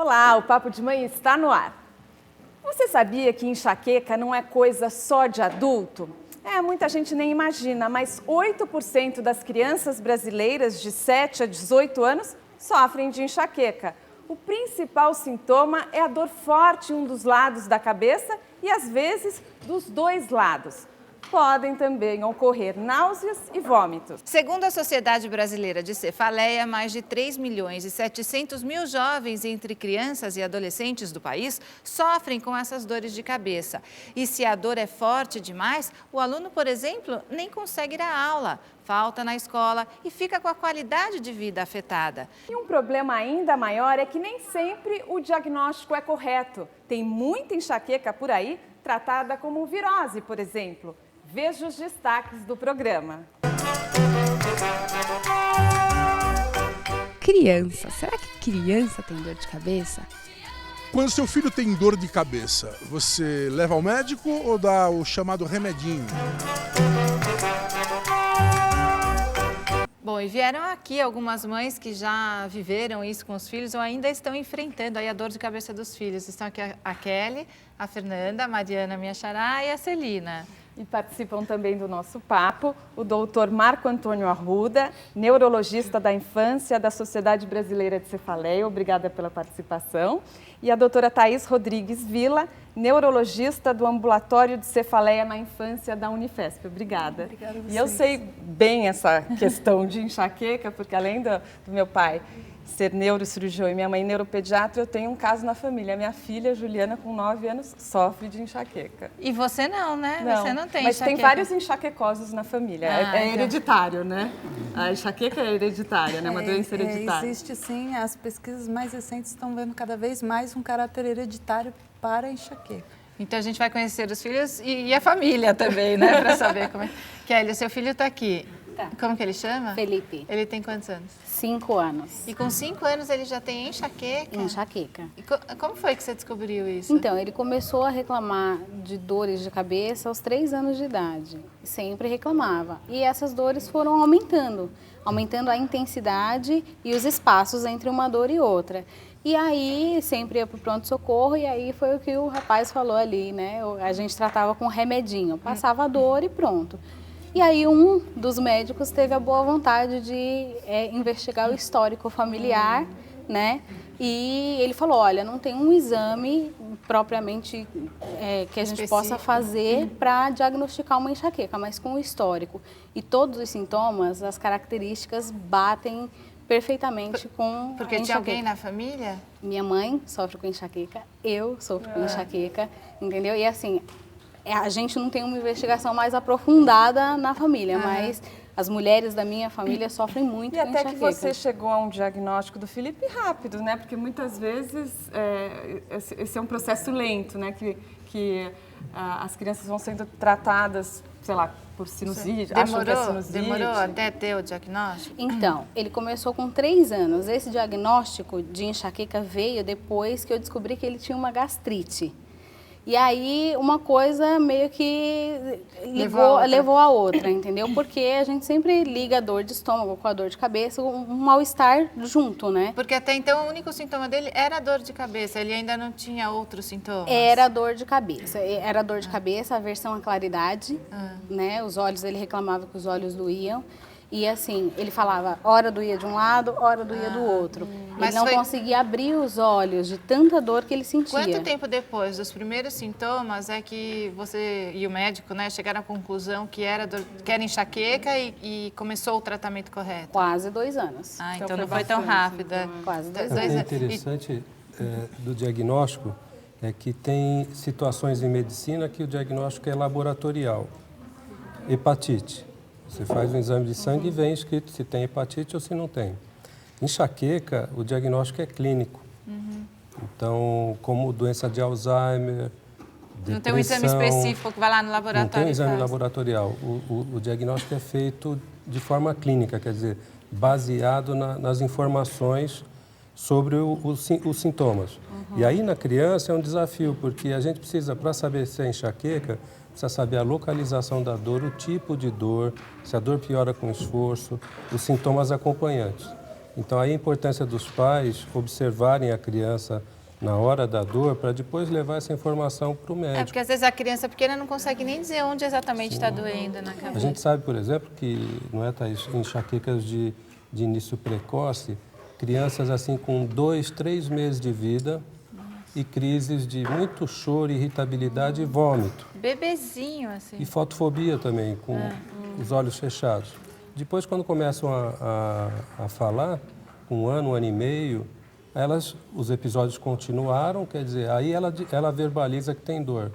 Olá, o Papo de Mãe está no ar. Você sabia que enxaqueca não é coisa só de adulto? Muita gente nem imagina, mas 8% das crianças brasileiras de 7 a 18 anos sofrem de enxaqueca. O principal sintoma é a dor forte em um dos lados da cabeça e, às vezes, dos dois lados. Podem também ocorrer náuseas e vômitos. Segundo a Sociedade Brasileira de Cefaleia, mais de 3.700.000 jovens entre crianças e adolescentes do país sofrem com essas dores de cabeça. E se a dor é forte demais, o aluno, por exemplo, nem consegue ir à aula, falta na escola e fica com a qualidade de vida afetada. E um problema ainda maior é que nem sempre o diagnóstico é correto. Tem muita enxaqueca por aí tratada como virose, por exemplo. Veja os destaques do programa. Criança. Será que criança tem dor de cabeça? Quando seu filho tem dor de cabeça, você leva ao médico ou dá o chamado remedinho? Bom, e vieram aqui algumas mães que já viveram isso com os filhos ou ainda estão enfrentando aí a dor de cabeça dos filhos. Estão aqui a Kelly, a Fernanda, a Mariana, minha xará, e a Celina. E participam também do nosso papo o doutor Marco Antônio Arruda, neurologista da infância da Sociedade Brasileira de Cefaleia. Obrigada pela participação. E a doutora Thaís Rodrigues Vila, neurologista do Ambulatório de Cefaleia na Infância da Unifesp. Obrigada. Obrigada a vocês. E eu sei bem essa questão de enxaqueca, porque além do meu pai ser neurocirurgião e minha mãe neuropediatra, eu tenho um caso na família. Minha filha, Juliana, com 9 anos, sofre de enxaqueca. E você não, né? Não, você não tem mas enxaqueca. tem vários enxaquecosos na família. É hereditário, né? A enxaqueca é hereditária, né? Uma doença hereditária. Existe sim, as pesquisas mais recentes estão vendo cada vez mais um caráter hereditário para a enxaqueca. Então a gente vai conhecer os filhos e a família também, né? Para saber como é. Kelly, o seu filho está aqui. Tá. Como que ele chama? Felipe. Ele tem quantos anos? 5 anos. E com 5 anos ele já tem enxaqueca? Enxaqueca. E como foi que você descobriu isso? Então, ele começou a reclamar de dores de cabeça aos 3 anos de idade. Sempre reclamava. E essas dores foram aumentando a intensidade e os espaços entre uma dor e outra. E aí, sempre ia para o pronto-socorro e aí foi o que o rapaz falou ali, né? A gente tratava com remedinho, passava a dor e pronto. E aí um dos médicos teve a boa vontade de investigar o histórico familiar, né? E ele falou, olha, não tem um exame propriamente que a gente possa fazer para diagnosticar uma enxaqueca, mas com o histórico. E todos os sintomas, as características batem perfeitamente com a enxaqueca. Porque tinha alguém na família? Minha mãe sofre com enxaqueca, eu sofro com enxaqueca, entendeu? E assim, a gente não tem uma investigação mais aprofundada na família, mas as mulheres da minha família sofrem muito com enxaqueca. E até que você chegou a um diagnóstico do Felipe rápido, né? Porque muitas vezes esse é um processo lento, né? Que as crianças vão sendo tratadas, sei lá, por sinusite. Demorou até ter o diagnóstico? Então, ele começou com 3 anos. Esse diagnóstico de enxaqueca veio depois que eu descobri que ele tinha uma gastrite. E aí, uma coisa meio que levou a outra, entendeu? Porque a gente sempre liga a dor de estômago com a dor de cabeça, um mal-estar junto, né? Porque até então o único sintoma dele era a dor de cabeça, ele ainda não tinha outros sintomas? Era dor de cabeça, aversão à claridade, né? Os olhos, ele reclamava que os olhos doíam. E assim, ele falava, hora doía de um lado, hora doía do outro. Ele não conseguia abrir os olhos de tanta dor que ele sentia. Quanto tempo depois dos primeiros sintomas é que você e o médico, né, chegaram à conclusão que era enxaqueca e começou o tratamento correto? Quase 2 anos. Então não foi tão rápido. Quase 2 O anos. interessante do diagnóstico é que tem situações em medicina que o diagnóstico é laboratorial. Hepatite. Você faz um exame de sangue e vem escrito se tem hepatite ou se não tem. Enxaqueca, o diagnóstico é clínico. Então, como doença de Alzheimer, depressão... Não tem um exame específico que vai lá no laboratório? Não tem um exame laboratorial. O diagnóstico é feito de forma clínica, quer dizer, baseado nas informações sobre os sintomas. E aí, na criança, é um desafio, porque a gente precisa, para saber se é enxaqueca, precisa saber a localização da dor, o tipo de dor, se a dor piora com esforço, os sintomas acompanhantes. Então, aí a importância dos pais observarem a criança na hora da dor, para depois levar essa informação para o médico. Porque às vezes a criança pequena não consegue nem dizer onde exatamente está doendo na cabeça. A gente sabe, por exemplo, que não é, Thaís, enxaquecas de início precoce, crianças assim com 2, 3 meses de vida e crises de muito choro, irritabilidade e vômito. Bebezinho, assim. E fotofobia também, com os olhos fechados. Depois, quando começam a falar, com 1 ano e meio, os episódios continuaram, quer dizer, aí ela verbaliza que tem dor.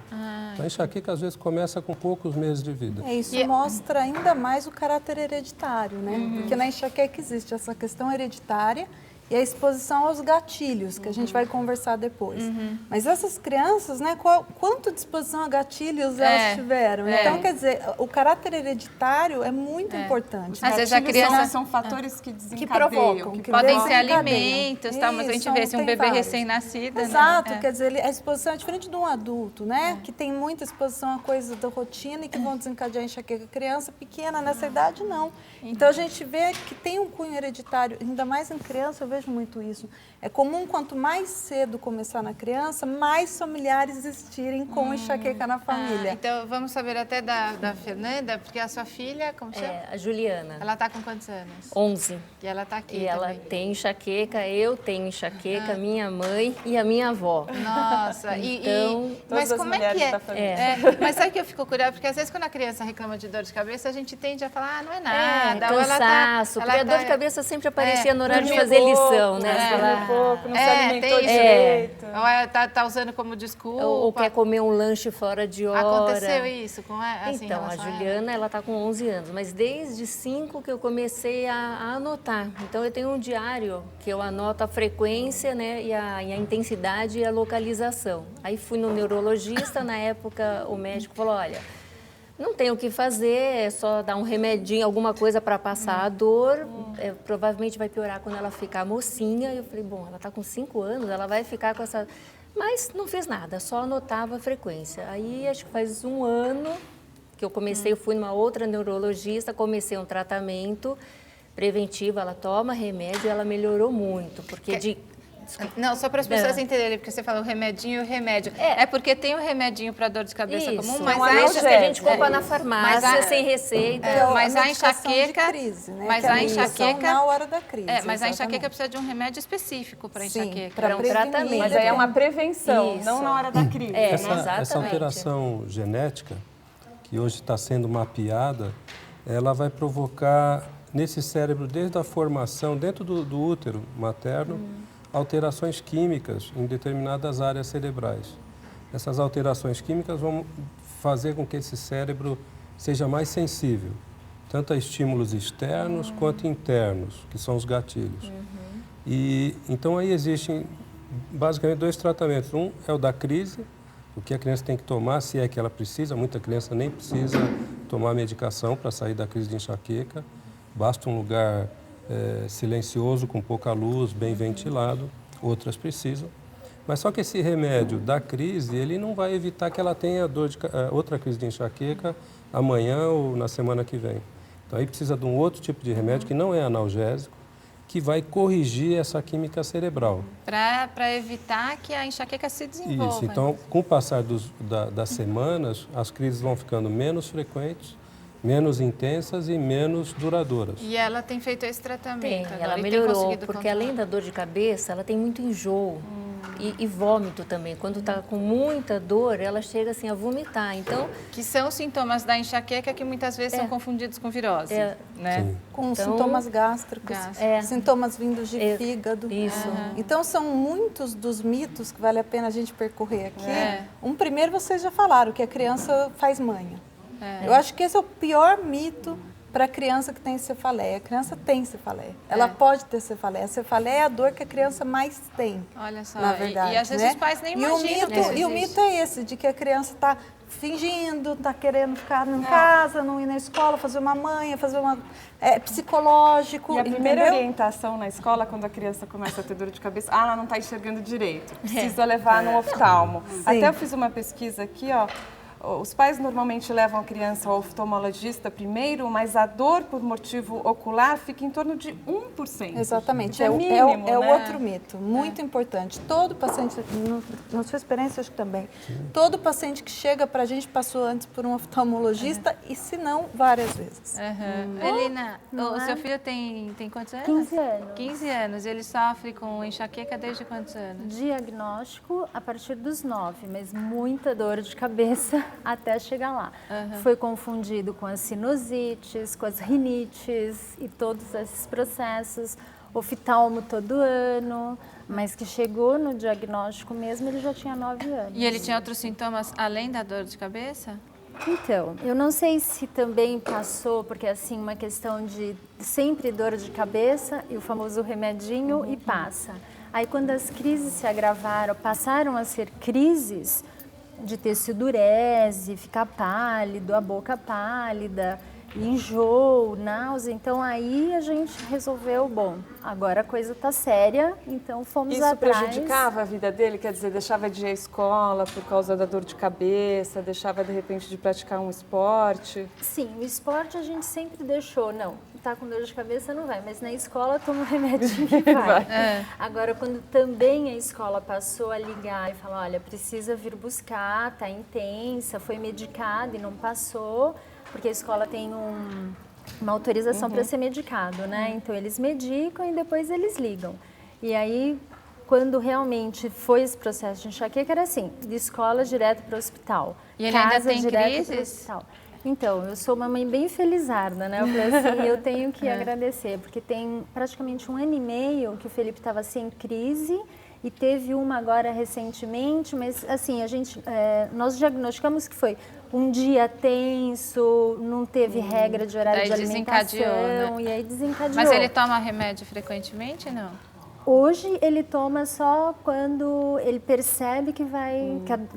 Então, a enxaqueca, às vezes, começa com poucos meses de vida. Isso mostra ainda mais o caráter hereditário, né? Porque na enxaqueca existe essa questão hereditária e a exposição aos gatilhos, que a gente vai conversar depois. Mas essas crianças, né, quanto de exposição a gatilhos elas tiveram? Então, quer dizer, o caráter hereditário é muito importante. Às vezes a criança são fatores que desencadeiam, que provocam, que podem ser desencadeiam. alimentos, tal, mas a gente vê se um tem bebê vários. recém-nascido, Exato, né? quer dizer, a exposição é diferente de um adulto, né? Que tem muita exposição a coisas da rotina e que vão desencadear enxaqueca. Criança pequena, nessa idade, não. Então, a gente vê que tem um cunho hereditário, ainda mais em criança, eu vejo muito isso. É comum, quanto mais cedo começar na criança, mais familiares existirem com enxaqueca na família. Então, vamos saber até da Fernanda, porque a sua filha, como chama? A Juliana, Ela está com quantos anos? 11. E ela está aqui E ela também. tem enxaqueca, eu tenho enxaqueca, minha mãe e a minha avó. Nossa, Então, mas todas as como é que mulheres é? da família. Mas sabe que eu fico curiosa? Porque às vezes quando a criança reclama de dor de cabeça, a gente tende a falar, não é nada. ou ela cansaço, porque a dor de cabeça sempre aparecia no horário de fazer lição, né? Você fala, pouco, não se alimentou tem isso. direito. Ou tá usando como desculpa. ou quer comer um lanche fora de hora. Aconteceu isso com assim, Então, a Juliana, ela está com 11 anos, mas desde 5 que eu comecei a anotar. Então, eu tenho um diário que eu anoto a frequência, né, e a intensidade e a localização. Aí fui no neurologista, na época o médico falou, olha, não tem o que fazer, é só dar um remedinho, alguma coisa para passar a dor. Provavelmente vai piorar quando ela ficar mocinha. Eu falei, bom, ela está com 5 anos, ela vai ficar com essa... Mas não fiz nada, só anotava a frequência. Aí, acho que faz 1 ano que eu comecei, eu fui numa outra neurologista, comecei um tratamento preventivo, ela toma remédio e ela melhorou muito, porque Não, só para as pessoas entenderem, porque você falou o remedinho e o remédio. É porque tem o remedinho para dor de cabeça comum, mas não é que a gente compra na farmácia sem receita. Mas a enxaqueca, crise, né? mas Que a a medicação enxaqueca na hora da crise. mas a enxaqueca exatamente. precisa de um remédio específico para Sim, enxaqueca. para um prevenir. tratamento. Mas aí é uma prevenção, Isso. não na hora da crise. Essa exatamente. alteração genética, que hoje está sendo mapeada, ela vai provocar nesse cérebro, desde a formação, dentro do útero materno, alterações químicas em determinadas áreas cerebrais. Essas alterações químicas vão fazer com que esse cérebro seja mais sensível, tanto a estímulos externos quanto internos, que são os gatilhos. E então aí existem basicamente 2 tratamentos. Um é o da crise, o que a criança tem que tomar, se é que ela precisa. Muita criança nem precisa tomar medicação para sair da crise de enxaqueca. Basta um lugar silencioso, com pouca luz, bem ventilado. Outras precisam. Mas só que esse remédio da crise, ele não vai evitar que ela tenha outra crise de enxaqueca amanhã ou na semana que vem. Então aí precisa de um outro tipo de remédio que não é analgésico, que vai corrigir essa química cerebral. Para evitar que a enxaqueca se desenvolva. Isso, então com o passar das semanas, as crises vão ficando menos frequentes, menos intensas e menos duradouras. E ela tem feito esse tratamento agora, ela e tem melhorou, conseguido porque controlar. além da dor de cabeça, ela tem muito enjoo e vômito também. Quando está com muita dor, ela chega assim a vomitar. Então, Que são sintomas da enxaqueca que muitas vezes são confundidos com virose, né? Sim. Com Então, sintomas gástricos, sintomas vindos de fígado. isso. Então, são muitos dos mitos que vale a pena a gente percorrer aqui. Um primeiro, vocês já falaram, que a criança faz manha. Eu acho que esse é o pior mito para a criança que tem cefaleia. A criança tem cefaleia. Ela pode ter cefaleia. A cefaleia é a dor que a criança mais tem. Olha só, na verdade, e às vezes né? os pais nem E o imaginam que isso mito, e o existe. mito é esse, de que a criança está fingindo, está querendo ficar em casa, não ir na escola, fazer uma manha, fazer uma... É psicológico, E a primeira entendeu? orientação na escola, quando a criança começa a ter dor de cabeça, ela não está enxergando direito, precisa levar no oftalmo. Até eu fiz uma pesquisa aqui, ó, Os pais normalmente levam a criança ao oftalmologista primeiro, mas a dor por motivo ocular fica em torno de 1%. Exatamente, É o mínimo, é o né? outro mito, muito importante. Todo paciente, na sua experiência acho que também, todo paciente que chega para a gente passou antes por um oftalmologista e se não, várias vezes. Elina, o seu filho tem quantos anos? 15 anos. 15 anos. Ele sofre com enxaqueca desde quantos anos? Diagnóstico a partir dos 9, mas muita dor de cabeça até chegar lá. Foi confundido com as sinusites, com as rinites e todos esses processos. Oftalmo todo ano, mas que chegou no diagnóstico mesmo, ele já tinha 9 anos. E ele tinha outros sintomas além da dor de cabeça? Então, eu não sei se também passou, porque assim, uma questão de sempre dor de cabeça e o famoso remedinho e passa. Aí quando as crises se agravaram, passaram a ser crises de texidurese, ficar pálido, a boca pálida, enjoo, náusea. Então aí a gente resolveu, bom, agora a coisa tá séria, então fomos Isso atrás. prejudicava a vida dele? Quer dizer, deixava de ir à escola por causa da dor de cabeça, deixava de repente de praticar um esporte? Sim, o esporte a gente sempre deixou, não, tá com dor de cabeça não vai, mas na escola toma um remedinho que vai. Agora, quando também a escola passou a ligar e falar, olha, precisa vir buscar, tá intensa, foi medicada e não passou, porque a escola tem uma autorização para ser medicado, né? Então, eles medicam e depois eles ligam. E aí, quando realmente foi esse processo de enxaqueca, era assim, de escola direto para o hospital. E ele ainda tem direto pro crises? hospital. Então, eu sou uma mãe bem felizarda, né? Eu falei assim, eu tenho que agradecer, porque tem praticamente 1 ano e meio que o Felipe estava sem crise e teve uma agora recentemente, mas assim, nós diagnosticamos que foi um dia tenso, não teve regra de horário Daí de alimentação, desencadeou, né? e aí desencadeou. Mas ele toma remédio frequentemente, não? Hoje ele toma só quando ele percebe que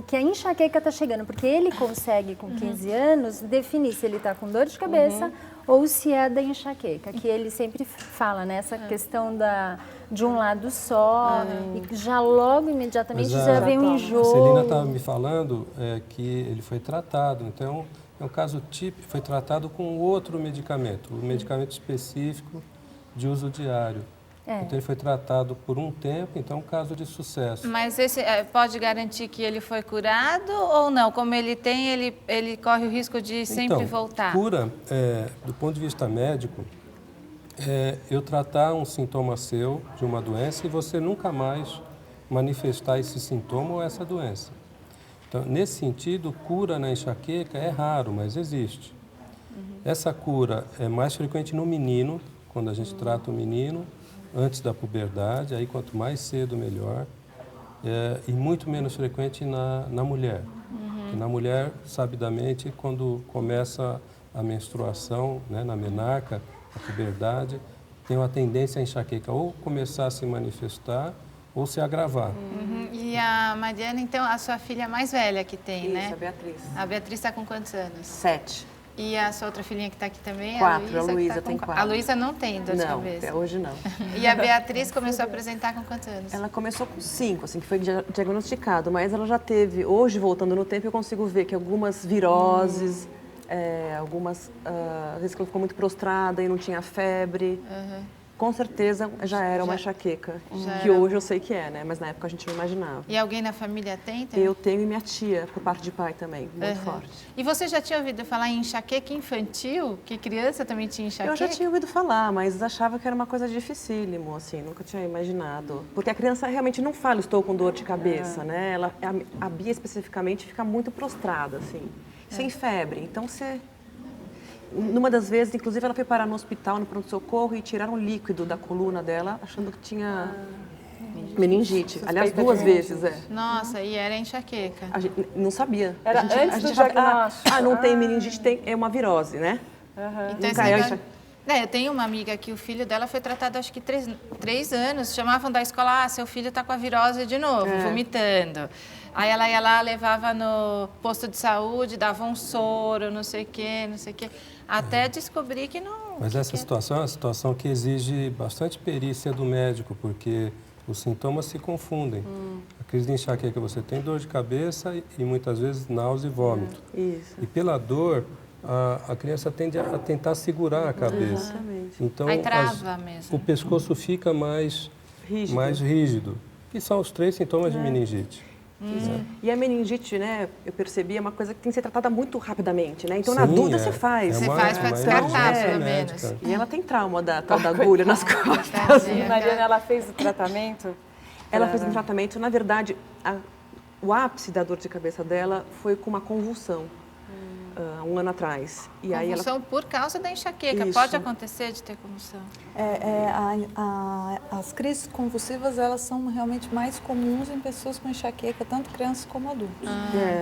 que a enxaqueca está chegando, porque ele consegue com 15 anos definir se ele está com dor de cabeça ou se é da enxaqueca, que ele sempre fala, né, essa questão de um lado só, e já logo imediatamente já vem um enjoo. A Celina estava me falando que ele foi tratado, então é um caso típico, foi tratado com outro medicamento, um medicamento específico de uso diário. Então ele foi tratado por um tempo, então é um caso de sucesso. Mas esse pode garantir que ele foi curado ou não? Como ele tem, ele corre o risco de sempre voltar? Cura, do ponto de vista médico, eu tratar um sintoma seu de uma doença e você nunca mais manifestar esse sintoma ou essa doença. Então, nesse sentido, cura na enxaqueca é raro, mas existe. Essa cura é mais frequente no menino, quando a gente trata o menino, antes da puberdade, aí quanto mais cedo, melhor. E muito menos frequente na mulher. Porque na mulher, sabidamente, quando começa a menstruação, né, na menarca, a puberdade, tem uma tendência a enxaqueca ou começar a se manifestar ou se agravar. E a Mariana, então, a sua filha mais velha que tem, né? Isso, a Beatriz. A Beatriz está com quantos anos? 7. E a sua outra filhinha que está aqui também? 4, a que Luísa tá com tem 4. A Luísa não tem dor de Não, cabeça? hoje não. E a Beatriz começou a apresentar com quantos anos? Ela começou com 5, assim, que foi diagnosticado, mas ela já teve, hoje voltando no tempo, eu consigo ver que algumas viroses, algumas, às vezes que ela ficou muito prostrada e não tinha febre, com certeza já era uma enxaqueca, que hoje eu sei que é, né? Mas na época a gente não imaginava. E alguém na família tem também? Eu tenho e minha tia, por parte de pai também, muito forte. E você já tinha ouvido falar em enxaqueca infantil? Que criança também tinha enxaqueca? Eu já tinha ouvido falar, mas achava que era uma coisa dificílimo, assim, nunca tinha imaginado. Porque a criança realmente não fala, estou com dor de cabeça, né? A Bia especificamente fica muito prostrada, assim, sem febre. Então você... Numa das vezes, inclusive, ela foi parar no hospital, no pronto-socorro, e tiraram um líquido da coluna dela, achando que tinha meningite. Aliás, 2 vezes, Nossa, e era enxaqueca? A gente não sabia. Era antes do diagnóstico. Não tem meningite, é uma virose, né? Então, esse negócio... eu tenho uma amiga que o filho dela foi tratado, acho que 3 anos. Chamavam da escola, seu filho está com a virose de novo, vomitando. Aí ela ia lá, levava no posto de saúde, dava um soro, não sei o quê, até descobrir que não... Mas essa situação é uma situação que exige bastante perícia do médico, porque Os sintomas se confundem. A crise de enxaqueca, você tem dor de cabeça e muitas vezes náusea e vômito. Isso. E pela dor, a criança tende a tentar segurar a cabeça. Exatamente. Então, Aí trava mesmo. o pescoço fica mais rígido. Que são os 3 sintomas de meningite. E a meningite, né, eu percebi, é uma coisa que tem que ser tratada muito rapidamente, né? Então, Sim, na dúvida, você faz. Você faz para descartar, pelo menos. E ela tem trauma da tal da agulha nas costas. Mariana, ela fez o tratamento? Ela fez um tratamento, na verdade, o ápice da dor de cabeça dela foi com uma convulsão, 1 ano atrás. E aí Convulsão por causa da enxaqueca. Isso. Pode acontecer de ter convulsão? As crises convulsivas, elas são realmente mais comuns em pessoas com enxaqueca, tanto crianças como adultos.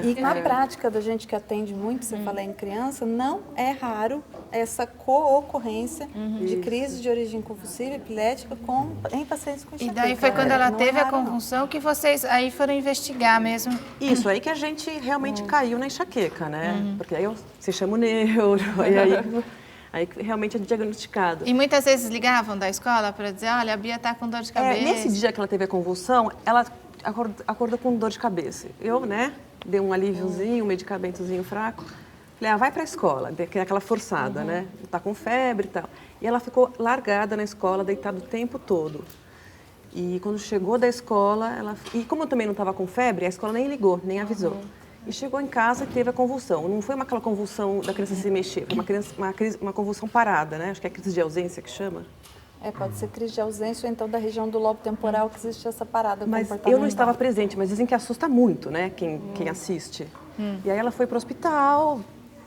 E na prática da gente que atende muito, você fala em criança, não é raro essa co-ocorrência de crise de origem convulsiva, epilética, em pacientes com E enxaqueca. daí foi quando ela Não teve é a raro, não. convulsão que vocês aí foram investigar mesmo. Isso, aí que a gente realmente caiu na enxaqueca, né? Porque aí você chama o neuro, e aí realmente é diagnosticado. E muitas vezes ligavam da escola para dizer, olha, a Bia está com dor de cabeça. Nesse dia que ela teve a convulsão, ela acordou com dor de cabeça. Eu, né, dei um alíviozinho, um medicamentozinho fraco. Falei, vai para a escola, aquela forçada, né? Tá com febre e tal. E ela ficou largada na escola, deitada o tempo todo. E quando chegou da escola, e como eu também não estava com febre, a escola nem ligou, nem avisou. E chegou em casa e teve a convulsão. Não foi aquela convulsão da criança se mexer, foi uma convulsão parada, né? Acho que é crise de ausência que chama. Pode ser crise de ausência ou então da região do lobo temporal que existe essa parada Mas comportamental. eu não estava presente, mas dizem que assusta muito, né? Quem assiste. E aí ela foi para o hospital,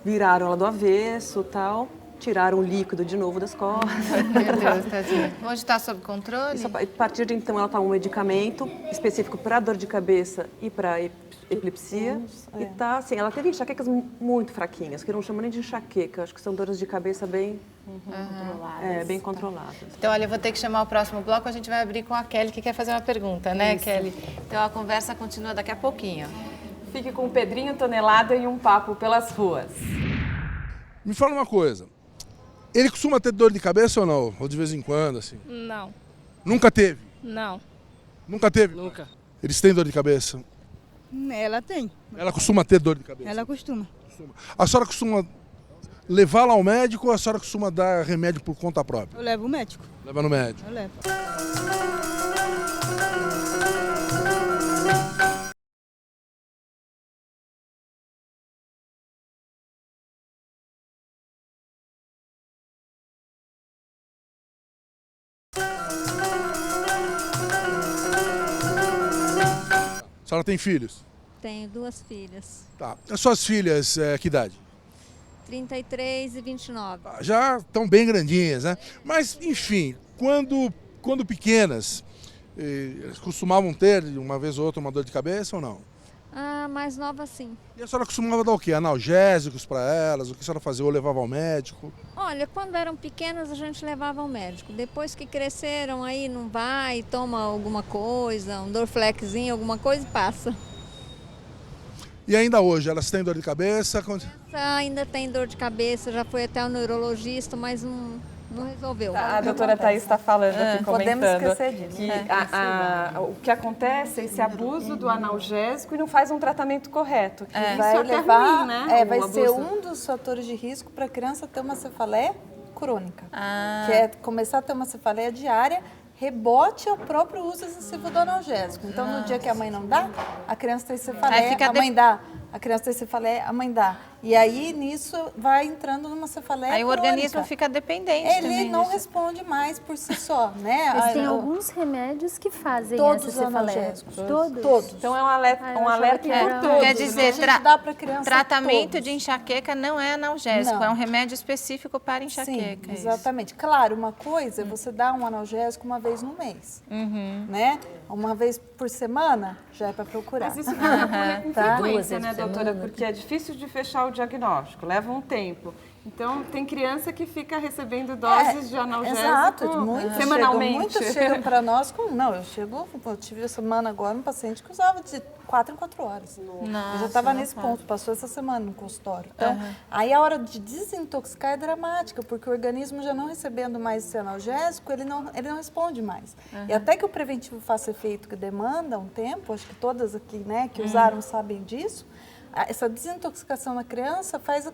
viraram ela do avesso e tal. Tiraram o líquido de novo das costas. Meu Deus, tadinha. Hoje está sob controle? A partir de então, ela toma um medicamento específico para dor de cabeça e para epilepsia. E tá, assim, ela teve enxaquecas muito fraquinhas, que eu não chamo nem de enxaqueca, acho que são dores de cabeça bem bem controladas. Então, olha, eu vou ter que chamar o próximo bloco, a gente vai abrir com a Kelly, que quer fazer uma pergunta, né, Kelly? Então, a conversa continua daqui a pouquinho. Fique com o Pedrinho Tonelada e um papo pelas ruas. Me fala uma coisa. Ele costuma ter dor de cabeça ou não? Ou de vez em quando, assim? Não. Nunca teve? Não. Nunca teve? Nunca. Eles têm dor de cabeça? Ela tem. Ela costuma ter dor de cabeça? Ela costuma. A senhora costuma levá-la ao médico ou a senhora costuma dar remédio por conta própria? Eu levo o médico. Leva no médico? Eu levo. A senhora tem filhos? Tenho 2 filhas. Tá. As suas filhas, que idade? 33 e 29. Já estão bem grandinhas, né? Mas, enfim, quando pequenas, elas costumavam ter, uma vez ou outra, uma dor de cabeça ou não? Ah, mais nova sim. E a senhora costumava dar o quê? Analgésicos para elas? O que a senhora fazia? Ou levava ao médico? Olha, quando eram pequenas a gente levava ao médico. Depois que cresceram, aí não vai, toma alguma coisa, um Dorflexzinho, alguma coisa e passa. E ainda hoje, elas têm dor de cabeça? Ainda tem dor de cabeça, já foi até o neurologista, mas não resolveu. A doutora Thaís está falando aqui, comentando. Podemos esquecer disso. Que o que acontece é esse abuso do analgésico e não faz um tratamento correto. Que Vai isso é levar, ruim, né? vai O ser abuso. um dos fatores de risco para a criança ter uma cefaleia crônica. Que é começar a ter uma cefaleia diária, rebote ao próprio uso excessivo do analgésico. Então, no dia que a mãe não dá, a criança tem cefaleia, a mãe dá. A criança tem cefaleia, a mãe dá. E aí, nisso, vai entrando numa cefaleia Aí o crônica. organismo fica dependente Ele também não disso. responde mais por si só, né? Mas tem alguns remédios que fazem Todos essa cefaleia. analgésicos. Todos? Então é um alerta por todos. Quer dizer, A gente dá pra criança tratamento todos. de enxaqueca não é analgésico, Não. é um remédio específico para enxaqueca. Sim, é isso. exatamente. Claro, uma coisa é você dar um analgésico uma vez no mês, né? Uma vez por semana já é para procurar. Mas isso fica com Tá? frequência, né, doutora? Porque é difícil de fechar o diagnóstico, leva um tempo. Então, tem criança que fica recebendo doses de analgésico Exato, semanalmente. Muitas chegam para nós com... Não, eu tive essa semana agora um paciente que usava de 4 em 4 horas. Nossa, eu já estava não nesse pode. ponto, passou essa semana no consultório. Então, aí a hora de desintoxicar é dramática, porque o organismo já não recebendo mais esse analgésico, ele não responde mais. E até que o preventivo faça efeito, que demanda um tempo, acho que todas aqui, né, que usaram sabem disso, essa desintoxicação na criança parece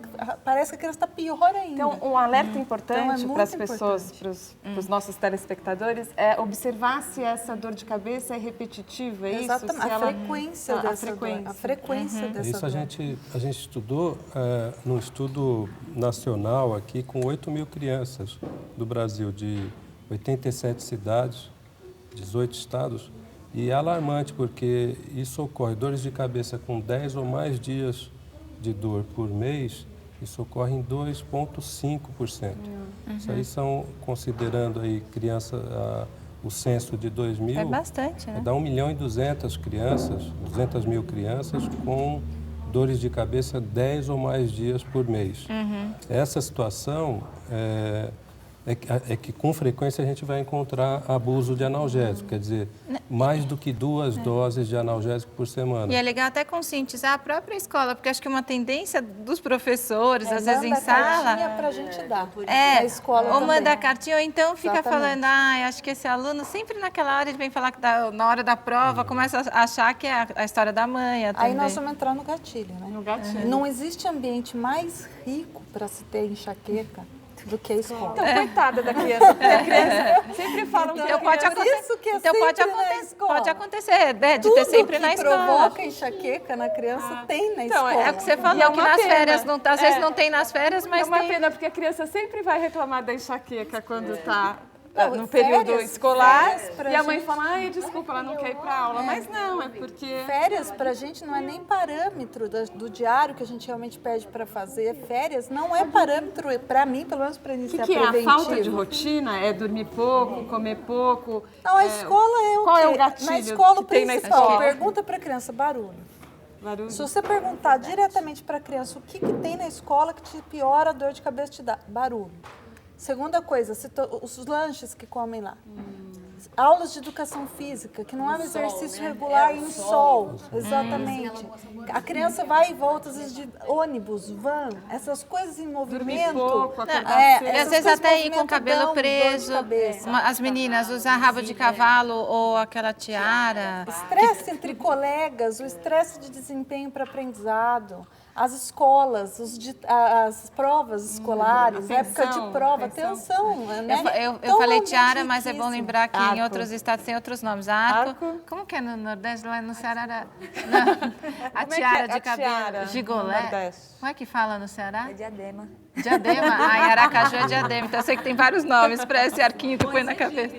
que a criança está pior ainda. Então, um alerta importante muito para as pessoas, para os nossos telespectadores, é observar se essa dor de cabeça é repetitiva, é Exatamente. isso? Se A ela... frequência dessa dor. A frequência dessa Isso dor. a gente estudou num estudo nacional aqui com 8 mil crianças do Brasil, de 87 cidades, 18 estados. E é alarmante, porque isso ocorre, dores de cabeça com 10 ou mais dias de dor por mês, isso ocorre em 2,5%. Isso aí são, considerando aí criança, o censo de 2000... É bastante, né? Dá 1.200.000 crianças, 200 mil crianças com dores de cabeça 10 ou mais dias por mês. Essa situação é que com frequência a gente vai encontrar abuso de analgésico, quer dizer, mais do que 2 doses de analgésico por semana. E é legal até conscientizar a própria escola, porque acho que uma tendência dos professores, às vezes em sala... Manda para a gente dar. Na escola ou também. manda cartinha, ou então fica Exatamente. falando, acho que esse aluno, sempre naquela hora ele vem falar que na hora da prova, começa a achar que é a história da mãe. Aí nós vamos entrar no gatilho, né? No gatilho. Não existe ambiente mais rico para se ter enxaqueca do que a escola. Então, coitada da criança, porque a criança sempre falam que Então, pode isso que é então pode acontecer, né, de ter sempre na escola. Tudo que provoca enxaqueca na criança tem na escola. É o que você falou, E é que uma nas pena. férias, às vezes não tem nas férias, mas é uma tem. pena, porque a criança sempre vai reclamar da enxaqueca quando está Não, no período férias escolar. pra E a mãe gente- fala, desculpa, ela não quer ir para aula. Mas não, é porque... Férias para a gente não é nem parâmetro do diário que a gente realmente pede para fazer. Férias não é parâmetro, para mim, pelo menos para O iniciar que é a preventivo. falta de rotina? É dormir pouco, comer pouco? Não, a escola é o Qual quê? é o gatilho Na escola, o que tem na principal, escola? pergunta para a criança, barulho. Barulho. Se você perguntar diretamente para a criança o que tem na escola que te piora a dor de cabeça, te dá barulho. Segunda coisa, os lanches que comem lá. Aulas de educação física, que não é um exercício regular em sol. Exatamente. A criança vai e volta, às vezes, de ônibus, van, essas coisas em movimento. pouco, acordar cedo. E às essas vezes coisas em até ir com o movimento cabelo dão dor de preso. cabeça. As meninas usar rabo de cavalo ou aquela tiara. Estresse entre colegas, o estresse de desempenho para aprendizado, as escolas, as provas escolares, época de prova, atenção, né? Eu Então, falei um ambiente tiara, mas é bom riquíssimo. lembrar que em Arco. outros estados tem outros nomes. Arco. Como que é no Nordeste? Lá no Ceará era... Não. A tiara de cabelo. Gigolé. Como é que fala no Ceará? É diadema. Diadema. Em Aracaju é diadema. Então eu sei que tem vários nomes para esse arquinho que põe na cabeça.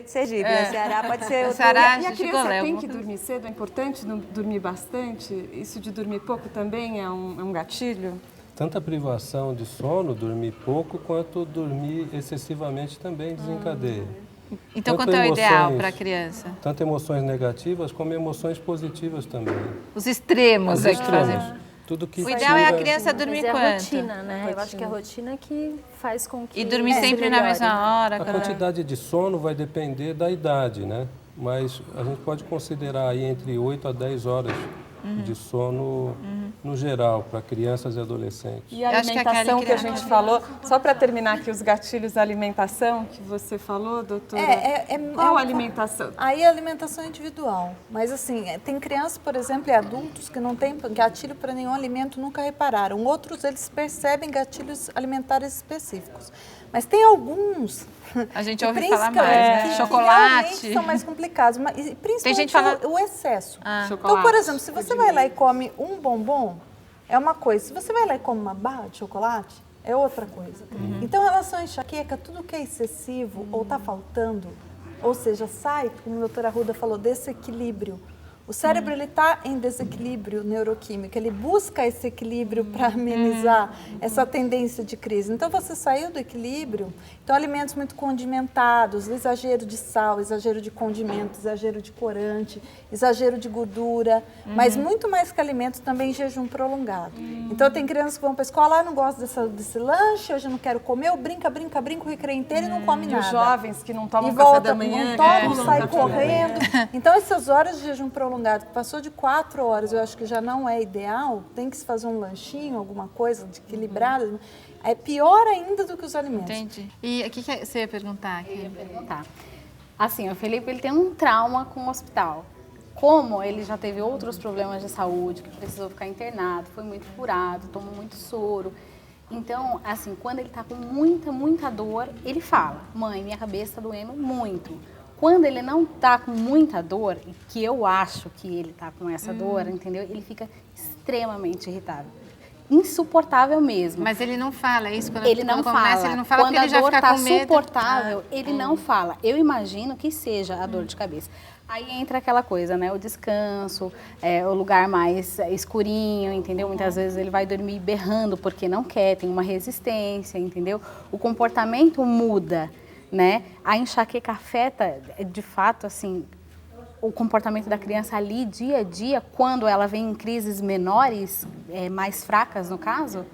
Sergipe, né? Ceará pode ser outro. Ceará, E a criança gigolé. tem que dormir cedo? É importante dormir bastante? Isso de dormir pouco também é um gatilho? Tanto a privação de sono, dormir pouco, quanto dormir excessivamente também desencadeia. Então, Tanto quanto é o ideal emoções- para a criança? Tanto emoções negativas como emoções positivas também. Os extremos Os é que fazem. extremos. Tudo que O ideal é a tira- criança dormir Mas é a quanto? rotina, né? Eu acho que é a rotina que faz com que E dormir se sempre na melhore. mesma hora. A cada- quantidade de sono vai depender da idade, né? Mas a gente pode considerar aí entre 8 a 10 horas de sono no geral, para crianças e adolescentes. E a Eu acho que a alimentação Kelly que a queria- gente falou, só para terminar aqui os gatilhos da alimentação que você falou, doutora. Qual a alimentação? Aí a alimentação é individual. Mas assim, tem crianças, por exemplo, e adultos que não têm gatilho para nenhum alimento, nunca repararam. Outros, eles percebem gatilhos alimentares específicos. Mas tem alguns... A gente que ouve falar mais, principalmente, né? que Chocolate. realmente são mais complicados. Mas, e principalmente Tem gente que fala- o excesso. Então, Chocolate. por exemplo, se você vai lá e come um bombom, é uma coisa. Se você vai lá e come uma barra de chocolate, é outra coisa. Então, em relação à enxaqueca, tudo que é excessivo ou está faltando, ou seja, sai, como a doutora Arruda falou, desse equilíbrio. O cérebro ele está em desequilíbrio neuroquímico, ele busca esse equilíbrio para amenizar essa tendência de crise. Então, você saiu do equilíbrio, então alimentos muito condimentados, exagero de sal, exagero de condimento, exagero de corante, exagero de gordura, mas muito mais que alimentos também jejum prolongado. Então, tem crianças que vão para a escola, eu não gosto desse lanche, hoje eu não quero comer, eu brinca o recreio inteiro e não come E nada. os jovens que não tomam E café volta, da manhã, não tomam, não sai tomam café da manhã. correndo. Então, essas horas de jejum prolongado prolongado, que passou de 4 horas, eu acho que já não é ideal, tem que se fazer um lanchinho, alguma coisa de equilibrado, é pior ainda do que os alimentos. Entendi. E o que você ia perguntar? Eu ia perguntar. Assim, o Felipe ele tem um trauma com o hospital. Como ele já teve outros problemas de saúde, que precisou ficar internado, foi muito furado, tomou muito soro. Então, assim, quando ele tá com muita dor, ele fala: mãe, minha cabeça tá doendo muito. Quando ele não tá com muita dor, que eu acho que ele tá com essa dor, entendeu? Ele fica extremamente irritado. Insuportável mesmo. Mas ele não fala isso quando ele não começa, fala. ele não fala Quando porque ele a já dor fica tá com medo. suportável, ele não fala. Eu imagino que seja a dor de cabeça. Aí entra aquela coisa, né? O descanso, o lugar mais escurinho, entendeu? Muitas vezes ele vai dormir berrando porque não quer, tem uma resistência, entendeu? O comportamento muda, né? A enxaqueca afeta, de fato, assim, o comportamento da criança ali, dia a dia, quando ela vem em crises menores, mais fracas, no caso?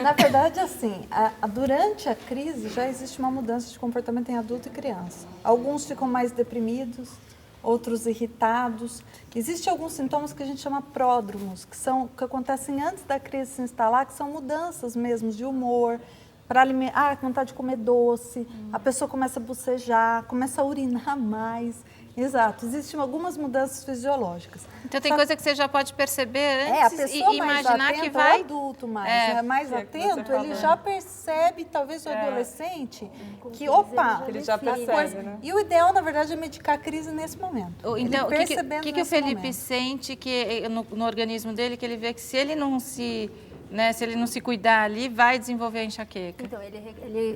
Na verdade, assim, durante a crise já existe uma mudança de comportamento em adulto e criança. Alguns ficam mais deprimidos, outros irritados. Existem alguns sintomas que a gente chama pródromos, que acontecem antes da crise se instalar, que são mudanças mesmo de humor, vontade de comer doce, a pessoa começa a bocejar, começa a urinar mais. Exato, existem algumas mudanças fisiológicas. Então tem coisa que você já pode perceber antes a pessoa e mais imaginar atenta, que vai... o adulto mais atento, ele já percebe, talvez o adolescente, que opa, ele já percebe, né? E o ideal, na verdade, é medicar a crise nesse momento. Então, o que o Felipe sente que no organismo dele, que ele vê que se ele não se... Né, se ele não se cuidar ali, vai desenvolver a enxaqueca. Então,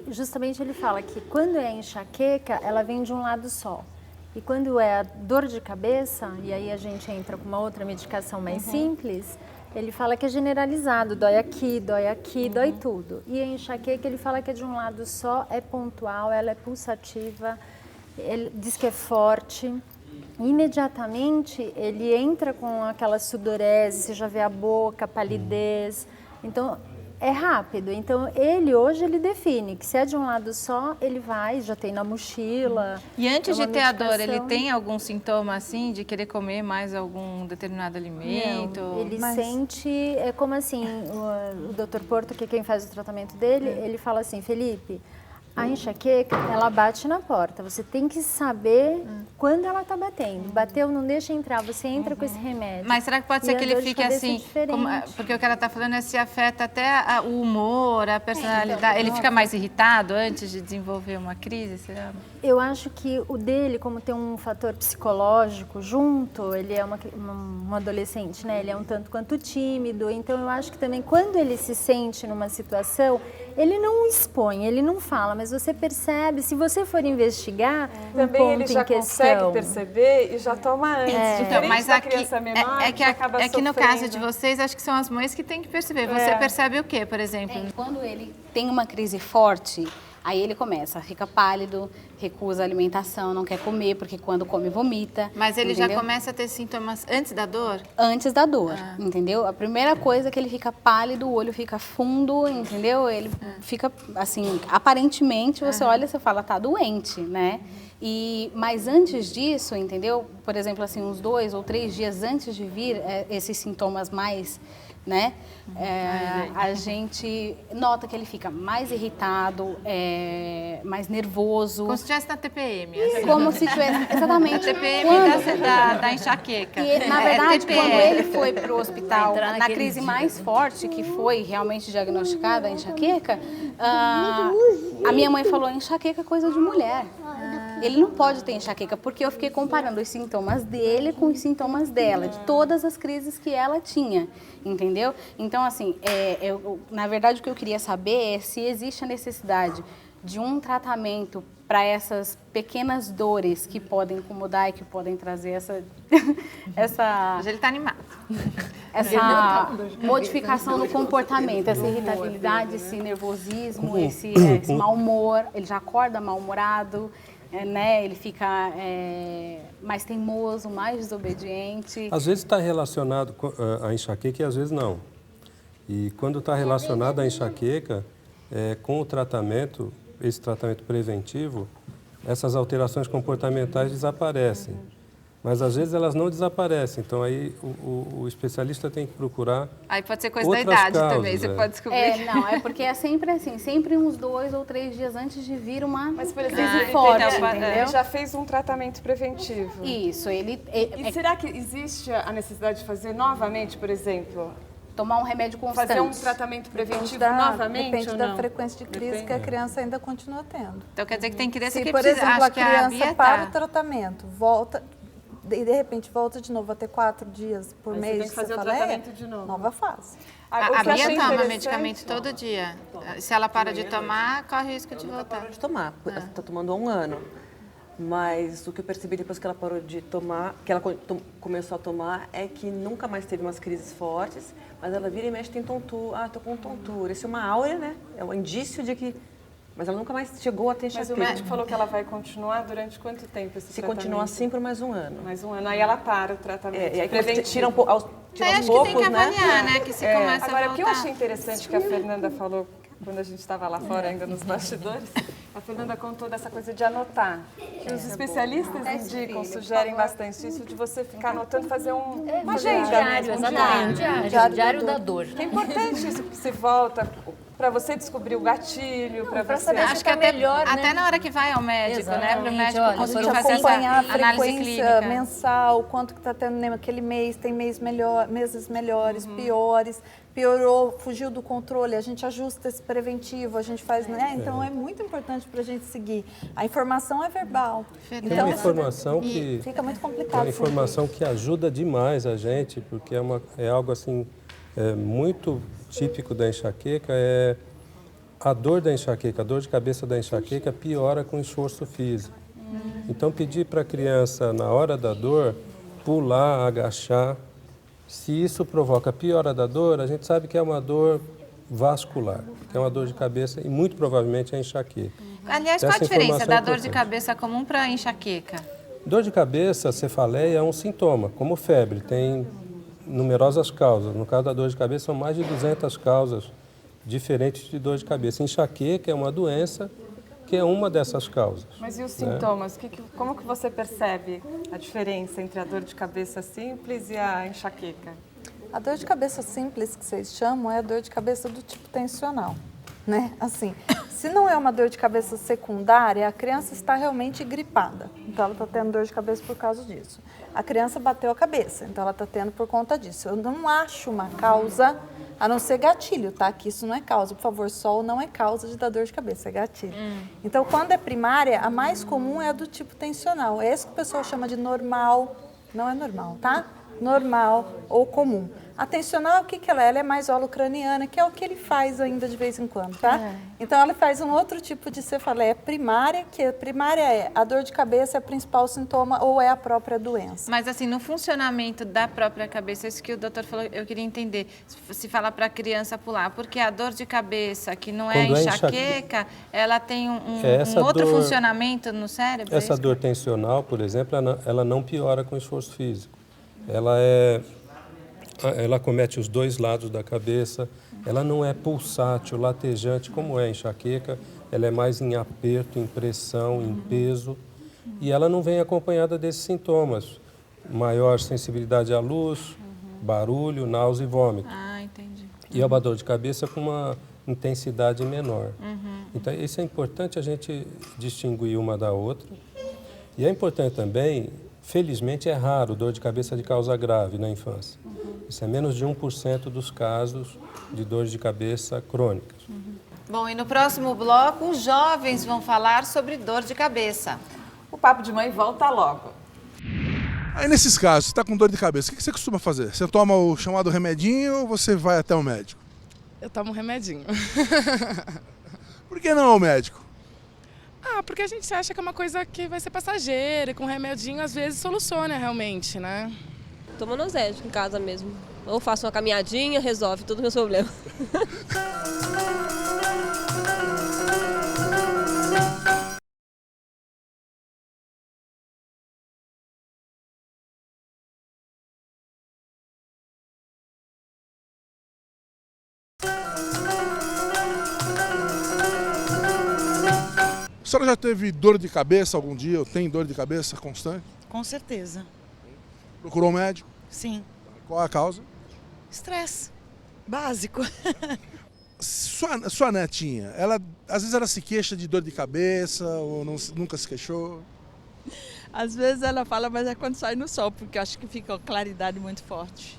justamente ele fala que quando é enxaqueca, ela vem de um lado só. E quando é a dor de cabeça, e aí a gente entra com uma outra medicação mais simples, ele fala que é generalizado, dói aqui, dói tudo. E a enxaqueca, ele fala que é de um lado só, é pontual, ela é pulsativa, ele diz que é forte. Imediatamente, ele entra com aquela sudorese, você já vê a boca, a palidez. Então, é rápido. Então, hoje ele define que se é de um lado só, ele vai, já tem na mochila. E antes de ter a dor, ele tem algum sintoma assim, de querer comer mais algum determinado alimento? Não, ele sente, é como assim, o Dr. Porto, que é quem faz o tratamento dele, ele fala assim: Felipe, a enxaqueca, ela bate na porta. Você tem que saber quando ela está batendo. Bateu, não deixa entrar. Você entra com esse remédio. Mas será que pode ser que ele fique assim? Porque o que ela está falando é se afeta até o humor, a personalidade. Ele fica mais irritado antes de desenvolver uma crise, será? Eu acho que o dele, como tem um fator psicológico junto, ele é um adolescente, né? Ele é um tanto quanto tímido. Então, eu acho que também quando ele se sente numa situação, ele não expõe, ele não fala, mas você percebe, se você for investigar, também ele já consegue perceber e já toma antes. Diferente mas da criança menor, é que no caso de vocês, acho que são as mães que têm que perceber. Você percebe o quê, por exemplo? Quando ele tem uma crise forte, aí ele fica pálido, recusa a alimentação, não quer comer, porque quando come, vomita. Mas ele já começa a ter sintomas antes da dor? Antes da dor, entendeu? A primeira coisa é que ele fica pálido, o olho fica fundo, entendeu? Ele fica, assim, aparentemente, você olha e você fala, tá doente, né? Mas antes disso, entendeu? Por exemplo, assim, uns 2 ou 3 dias antes de vir esses sintomas mais... né? A gente nota que ele fica mais irritado, mais nervoso. Como se estivesse na TPM. Assim. Como se tivesse, exatamente. TPM da enxaqueca. E, na verdade, quando ele foi para o hospital, na crise mais forte, que foi realmente diagnosticada a enxaqueca, a minha mãe falou: enxaqueca é coisa de mulher. Ele não pode ter enxaqueca, porque eu fiquei comparando os sintomas dele com os sintomas dela, de todas as crises que ela tinha, entendeu? Então, assim, na verdade, o que eu queria saber é se existe a necessidade de um tratamento para essas pequenas dores que podem incomodar e que podem trazer essa Mas ele está animado. Essa modificação no comportamento, essa irritabilidade, esse nervosismo, esse mau humor. Ele já acorda mal-humorado. Né? Ele fica mais teimoso, mais desobediente. Às vezes está relacionado com a enxaqueca e às vezes não. E quando está relacionado à enxaqueca, com o tratamento, esse tratamento preventivo, essas alterações comportamentais desaparecem. Mas às vezes elas não desaparecem, então aí o especialista tem que procurar. Aí pode ser coisa da outras idade causas, também, você pode descobrir. Não, é porque é sempre assim, sempre uns 2 ou 3 dias antes de vir uma Mas, por exemplo, crise ele forte, teve- entendeu? ele já fez um tratamento preventivo. Isso, E será que existe a necessidade de fazer novamente, por exemplo? Tomar um remédio constante. Fazer um tratamento preventivo novamente Depende ou da não? frequência de crise que a criança ainda continua tendo. Então quer dizer que tem criança Se, que por precisa... exemplo, acho a que a criança Bia para o tá. tratamento, volta, e de repente volta de novo a ter 4 dias por Aí você mês tem que fazer o cefaleia, tratamento de novo. nova fase. A Bia toma medicamento todo dia. Se ela para de tomar, corre o risco de voltar. De tomar, ela está tomando há 1 ano. Mas o que eu percebi depois que ela parou de tomar, que ela começou a tomar, é que nunca mais teve umas crises fortes, mas ela vira e mexe, tem tontura. Ah, tô com tontura. Isso é uma áurea, né? É um indício de que... Mas ela nunca mais chegou a ter Mas enxaqueca. o médico falou que ela vai continuar durante quanto tempo esse Se tratamento? continuar assim por mais 1 ano. Mais 1 ano. Aí ela para o tratamento E aí preventivo. tira um pouco, aos acho que tem que avaliar, né? Que se começa a Agora, o que eu voltar. achei interessante que a Fernanda falou quando a gente estava lá fora ainda nos bastidores, a Fernanda contou dessa coisa de anotar. Que os especialistas indicam, sugerem bastante isso, de você ficar anotando, fazer uma agenda. diário, exatamente. Um diário da dor. É importante isso, que se volta para você descobrir o gatilho, para você... saber se Acho que tá até, melhor, né? até na hora que vai ao médico, né? Para o médico Olha, conseguir A gente fazer essa acompanhar a análise frequência clínica. mensal, quanto que está tendo naquele mês, tem meses melhores, piores, piorou, fugiu do controle, a gente ajusta esse preventivo, a gente faz, né? Então é muito importante para a gente seguir. A informação é verbal. Tem Então, uma informação que... fica muito É complicado. uma informação que ajuda demais a gente, porque é algo assim, muito típico da enxaqueca, é a dor da enxaqueca, a dor de cabeça da enxaqueca piora com esforço físico. Então pedir para a criança, na hora da dor, pular, agachar. Se isso provoca piora da dor, a gente sabe que é uma dor vascular, que é uma dor de cabeça e muito provavelmente é enxaqueca. Aliás, qual a diferença da dor de cabeça comum para a enxaqueca? Dor de cabeça, cefaleia, é um sintoma, como febre, tem numerosas causas. No caso da dor de cabeça, são mais de 200 causas diferentes de dor de cabeça. Enxaqueca é uma doença que é uma dessas causas. Mas e os né? sintomas? Como que você percebe a diferença entre a dor de cabeça simples e a enxaqueca? A dor de cabeça simples, que vocês chamam, é a dor de cabeça do tipo tensional, né? Assim, se não é uma dor de cabeça secundária, a criança está realmente gripada. Então, ela está tendo dor de cabeça por causa disso. A criança bateu a cabeça, então ela está tendo por conta disso. Eu não acho uma causa, a não ser gatilho, tá? Que isso não é causa. Por favor, sol não é causa de dar dor de cabeça, é gatilho. Então, quando é primária, a mais comum é a do tipo tensional. É esse que o pessoal chama de normal. Não é normal, tá? Normal ou comum. A tensional, o que ela é? Ela é mais holocraniana, que é o que ele faz ainda de vez em quando, tá? Então, ela faz um outro tipo de cefaleia primária, que a primária é a dor de cabeça, é o principal sintoma ou é a própria doença. Mas assim, no funcionamento da própria cabeça, isso que o doutor falou, eu queria entender. Se fala para a criança pular, porque a dor de cabeça, que não é Quando é enxaqueca, ela tem um Essa outro dor- funcionamento no cérebro? é Essa isso? dor tensional, por exemplo, ela não piora com esforço físico. Ela comete os 2 lados da cabeça, ela não é pulsátil, latejante, como é a enxaqueca, ela é mais em aperto, em pressão, em peso, e ela não vem acompanhada desses sintomas. Maior sensibilidade à luz, barulho, náusea e vômito. Ah, entendi. E é uma dor de cabeça com uma intensidade menor. Então, isso é importante a gente distinguir uma da outra. E é importante também, felizmente é raro dor de cabeça de causa grave na infância. Isso é menos de 1% dos casos de dores de cabeça crônicas. Bom, e no próximo bloco, os jovens vão falar sobre dor de cabeça. O Papo de Mãe volta logo. Aí nesses casos, você está com dor de cabeça, o que você costuma fazer? Você toma o chamado remedinho ou você vai até o médico? Eu tomo um remedinho. Por que não ao médico? Porque a gente acha que é uma coisa que vai ser passageira, e com remedinho às vezes soluciona realmente, né? Tomo analgésico em casa mesmo. Ou faço uma caminhadinha, resolve todos os meus problemas. A senhora já teve dor de cabeça algum dia, ou tem dor de cabeça constante? Com certeza. Procurou um médico? Sim. Qual a causa? Estresse. Básico. Sua netinha, às vezes ela se queixa de dor de cabeça ou nunca se queixou? Às vezes ela fala, mas é quando sai no sol, porque eu acho que fica uma claridade muito forte.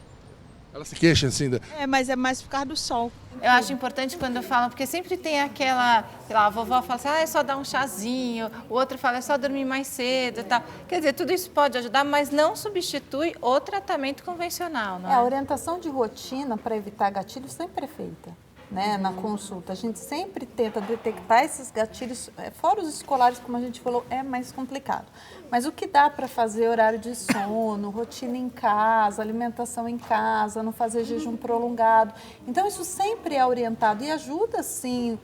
Ela se queixa assim? Mas é mais por causa do sol. Eu acho importante quando falam, porque sempre tem aquela, sei lá, a vovó fala assim, é só dar um chazinho, o outro fala, é só dormir mais cedo e tal. Quer dizer, tudo isso pode ajudar, mas não substitui o tratamento convencional, não é? A orientação de rotina para evitar gatilhos sempre é feita. Né, na consulta. A gente sempre tenta detectar esses gatilhos, fora os escolares, como a gente falou, é mais complicado. Mas o que dá para fazer horário de sono, rotina em casa, alimentação em casa, não fazer jejum prolongado. Então, isso sempre é orientado e ajuda, sim,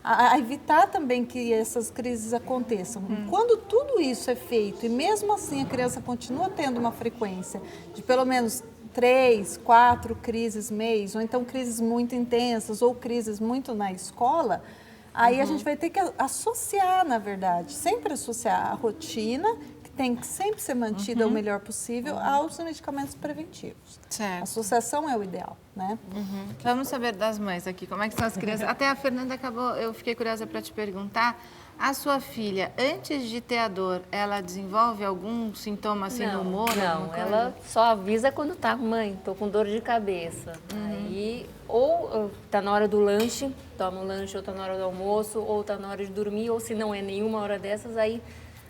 a evitar também que essas crises aconteçam. Quando tudo isso é feito e mesmo assim a criança continua tendo uma frequência de pelo menos 3, 4 crises mês, ou então crises muito intensas, ou crises muito na escola, aí a gente vai ter que associar, na verdade, sempre associar a rotina, que tem que sempre ser mantida o melhor possível, aos medicamentos preventivos. Certo. A associação é o ideal, né? Vamos saber das mães aqui, como é que são as crianças. Até a Fernanda acabou, eu fiquei curiosa para te perguntar, a sua filha, antes de ter a dor, ela desenvolve algum sintoma assim no humor? Não, ela só avisa quando tá, mãe, tô com dor de cabeça. Aí, ou tá na hora do lanche, toma um lanche, ou tá na hora do almoço, ou tá na hora de dormir, ou se não é nenhuma hora dessas, aí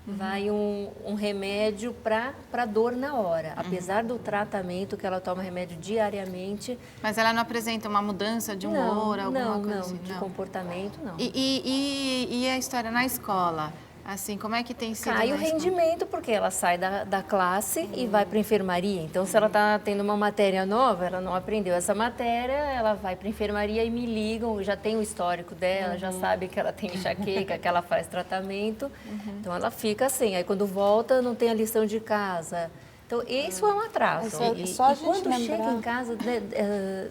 vai um remédio para dor na hora. Apesar do tratamento que ela toma remédio diariamente. Mas ela não apresenta uma mudança de humor, alguma coisa assim? De comportamento, não. E a história na escola? Assim, como é que tem sido? Cai o rendimento, porque ela sai da classe e vai para a enfermaria. Então, se ela está tendo uma matéria nova, ela não aprendeu essa matéria, ela vai para a enfermaria e me ligam, já tem o histórico dela, já sabe que ela tem enxaqueca, que ela faz tratamento. Então, ela fica assim. Aí, quando volta, não tem a lição de casa. Então, isso é um atraso. Só e quando chega em casa,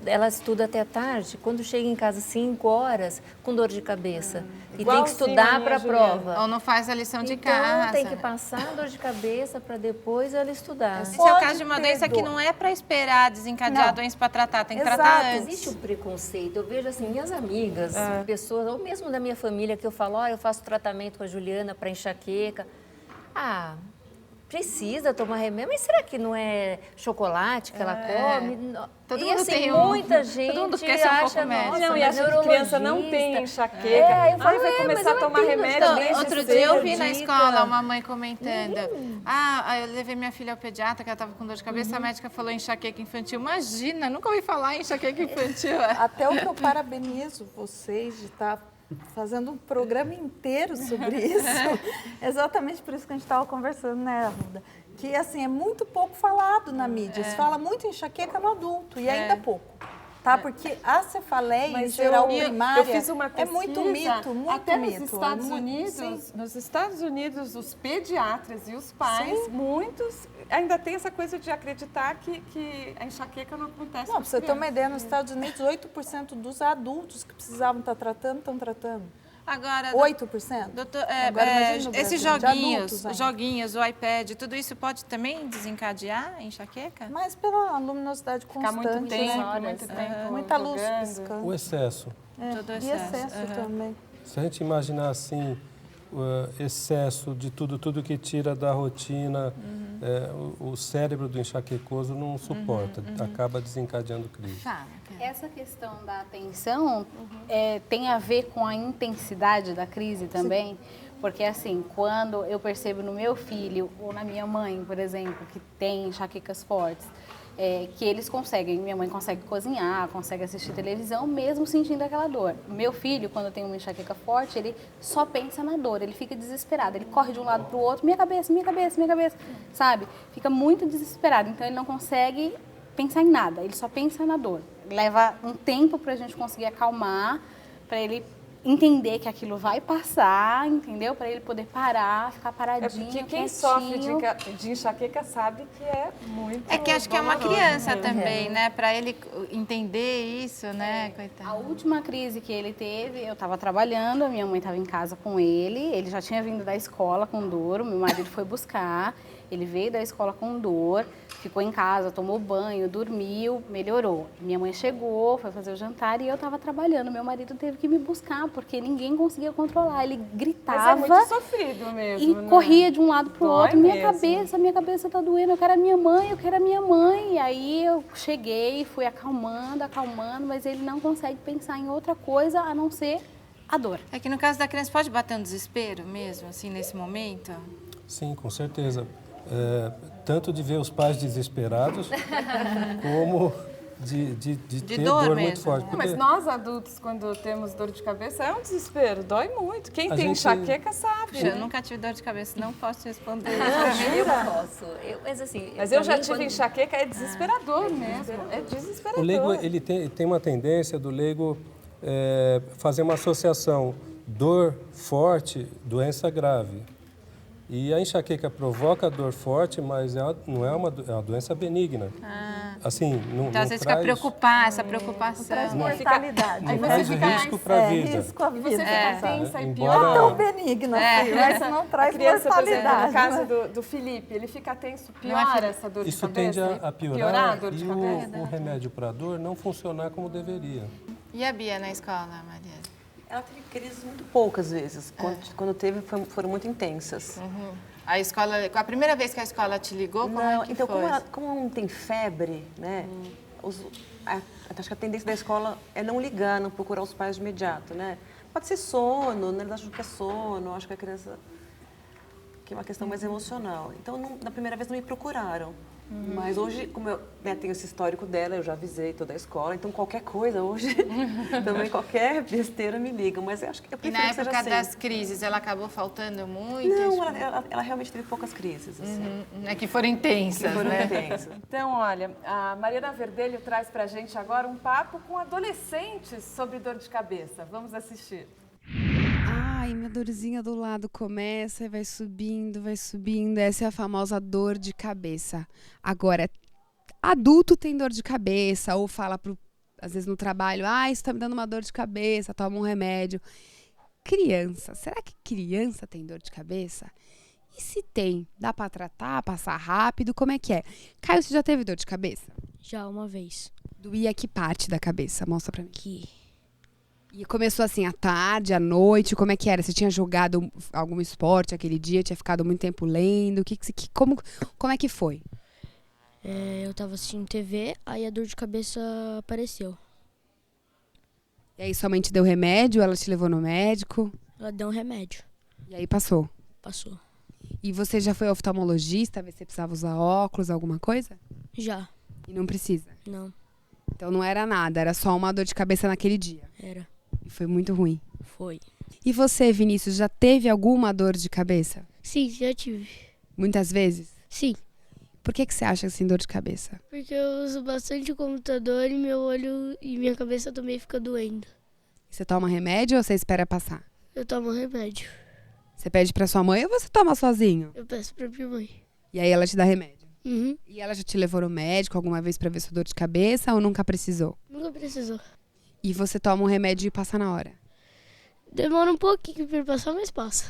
ela estuda até tarde, quando chega em casa 5 horas, com dor de cabeça. E tem que estudar para a prova. Ou não faz a lição de então, casa. Tem que passar a dor de cabeça para depois ela estudar. Esse é o caso de uma doença que não é para esperar desencadear a doença para tratar, tem que tratar antes. Existe um preconceito. Eu vejo assim, minhas amigas, pessoas, ou mesmo da minha família, que eu falo, eu faço tratamento com a Juliana para enxaqueca. Precisa tomar remédio, mas será que não é chocolate que ela come? Todo e mundo assim, tem muita gente todo mundo quer ser um pouco acha, médico. nossa, E acha que criança não tem enxaqueca. Aí vai começar a tomar remédio desde Outro dia eu vi na escola uma mãe comentando, eu levei minha filha ao pediatra, que ela estava com dor de cabeça, a médica falou enxaqueca infantil. Imagina, nunca ouvi falar em enxaqueca infantil. Até o que eu parabenizo vocês de estar fazendo um programa inteiro sobre isso. Exatamente por isso que a gente estava conversando, né, Arruda? Que, assim, é muito pouco falado na mídia. Se fala muito em enxaqueca no adulto e ainda pouco. Tá? Porque a cefaleia em geral primária eu fiz uma pesquisa, é muito mito, muito até mito. Nos Estados Unidos, os pediatras e os pais, muitos ainda têm essa coisa de acreditar que a enxaqueca não acontece. Não, para você ter uma ideia, nos Estados Unidos, 8% dos adultos que precisavam estar tratando, estão tratando. Agora, 8%? Doutor, Brasil, esses joguinhos, o iPad, tudo isso pode também desencadear a enxaqueca? Mas pela luminosidade constante, muito tempo, muita luz piscando. O excesso. Todo E excesso também. Se a gente imaginar assim, excesso de tudo que tira da rotina, o cérebro do enxaquecoso não suporta, acaba desencadeando crise. Essa questão da atenção tem a ver com a intensidade da crise também, porque assim, quando eu percebo no meu filho ou na minha mãe, por exemplo, que tem enxaquecas fortes, que eles conseguem, minha mãe consegue cozinhar, consegue assistir televisão, mesmo sentindo aquela dor. Meu filho, quando tem uma enxaqueca forte, ele só pensa na dor, ele fica desesperado, ele corre de um lado para o outro, minha cabeça, sabe? Fica muito desesperado, então ele não consegue pensar em nada, ele só pensa na dor. Leva um tempo para a gente conseguir acalmar, para ele entender que aquilo vai passar, entendeu? Para ele poder parar, ficar paradinho, Porque quem quietinho. sofre de enxaqueca sabe que é muito É que acho que é uma doloroso. criança também, né? Para ele entender isso, né, coitado. A última crise que ele teve, eu estava trabalhando, a minha mãe estava em casa com ele já tinha vindo da escola com dor, o meu marido foi buscar, ele veio da escola com dor, ficou em casa, tomou banho, dormiu, melhorou. Minha mãe chegou, foi fazer o jantar e eu estava trabalhando, meu marido teve que me buscar, porque ninguém conseguia controlar, ele gritava. Mas é muito sofrido mesmo, e né? corria de um lado pro Dói outro, mesmo. minha cabeça tá doendo, eu quero a minha mãe. E aí eu cheguei, fui acalmando, mas ele não consegue pensar em outra coisa a não ser a dor. É que no caso da criança pode bater um desespero mesmo, assim, nesse momento? Sim, com certeza. Tanto de ver os pais desesperados, como de ter dor muito forte. Não, mas nós adultos, quando temos dor de cabeça, é um desespero, dói muito. Quem A tem gente- enxaqueca sabe. Eu nunca tive dor de cabeça, não posso te responder. Eu posso. Mas assim, Mas eu pra já mim, tive quando- enxaqueca, é desesperador mesmo. É desesperador. O leigo, ele tem uma tendência do leigo fazer uma associação dor forte, doença grave. E a enxaqueca provoca dor forte, mas não é uma doença benigna. Assim, não, Então, não às vezes traz, fica preocupar, essa preocupação. Traz Não mortalidade. não traz risco para a vida. Risco à vida. Você fica tensa e Embora- piora. Tão benigna, assim, mas não traz A criança, por exemplo, mortalidade. no caso do Felipe, ele fica tenso, piora essa dor de Isso cabeça? tende a piorar, Piorar a dor de e cabeça? o remédio para dor não funcionar como deveria. E a Bia na escola, Maria? Ela teve crises muito poucas vezes. Quando teve, foram muito intensas. A escola, a primeira vez que a escola te ligou, como é que Então, foi? como ela não tem febre, né? Acho que a tendência da escola é não ligar, não procurar os pais de imediato, né? Pode ser sono, né? Eles acham que é sono, acho que a criança... que é uma questão mais emocional. Então, na primeira vez não me procuraram. Mas hoje, como eu tenho esse histórico dela, eu já avisei toda a escola, então qualquer coisa hoje, também qualquer besteira me ligam. Mas eu acho que eu E prefiro na que seja época assim. das crises, ela acabou faltando muito? Não, ela realmente teve poucas crises. Assim. É que foram intensas, Que foram né? intensas. Então, olha, a Mariana Verdelho traz pra gente agora um papo com adolescentes sobre dor de cabeça. Vamos assistir. Ai, minha dorzinha do lado começa e vai subindo, vai subindo. Essa é a famosa dor de cabeça. Agora, adulto tem dor de cabeça ou fala, às vezes no trabalho, isso tá me dando uma dor de cabeça, toma um remédio. Criança, será que criança tem dor de cabeça? E se tem, dá pra tratar, passar rápido, como é que é? Caio, você já teve dor de cabeça? Já uma vez. Doía que parte da cabeça? Mostra pra mim. Aqui. E começou assim, à tarde, à noite, como é que era? Você tinha jogado algum esporte aquele dia, tinha ficado muito tempo lendo? Como é que foi? Eu tava assistindo TV, aí a dor de cabeça apareceu. E aí sua mãe te deu remédio, ela te levou no médico? Ela deu um remédio. E aí passou? Passou. E você já foi ao oftalmologista, ver se você precisava usar óculos, alguma coisa? Já. E não precisa? Não. Então não era nada, era só uma dor de cabeça naquele dia? Era. E foi muito ruim? Foi. E você, Vinícius, já teve alguma dor de cabeça? Sim, já tive. Muitas vezes? Sim. Por que você acha assim dor de cabeça? Porque eu uso bastante o computador e meu olho e minha cabeça também fica doendo. Você toma remédio ou você espera passar? Eu tomo remédio. Você pede pra sua mãe ou você toma sozinho? Eu peço pra minha mãe. E aí ela te dá remédio? Uhum. E ela já te levou no médico alguma vez pra ver sua dor de cabeça ou nunca precisou? Nunca precisou. E você toma um remédio e passa na hora? Demora um pouquinho pra passar, mas passa.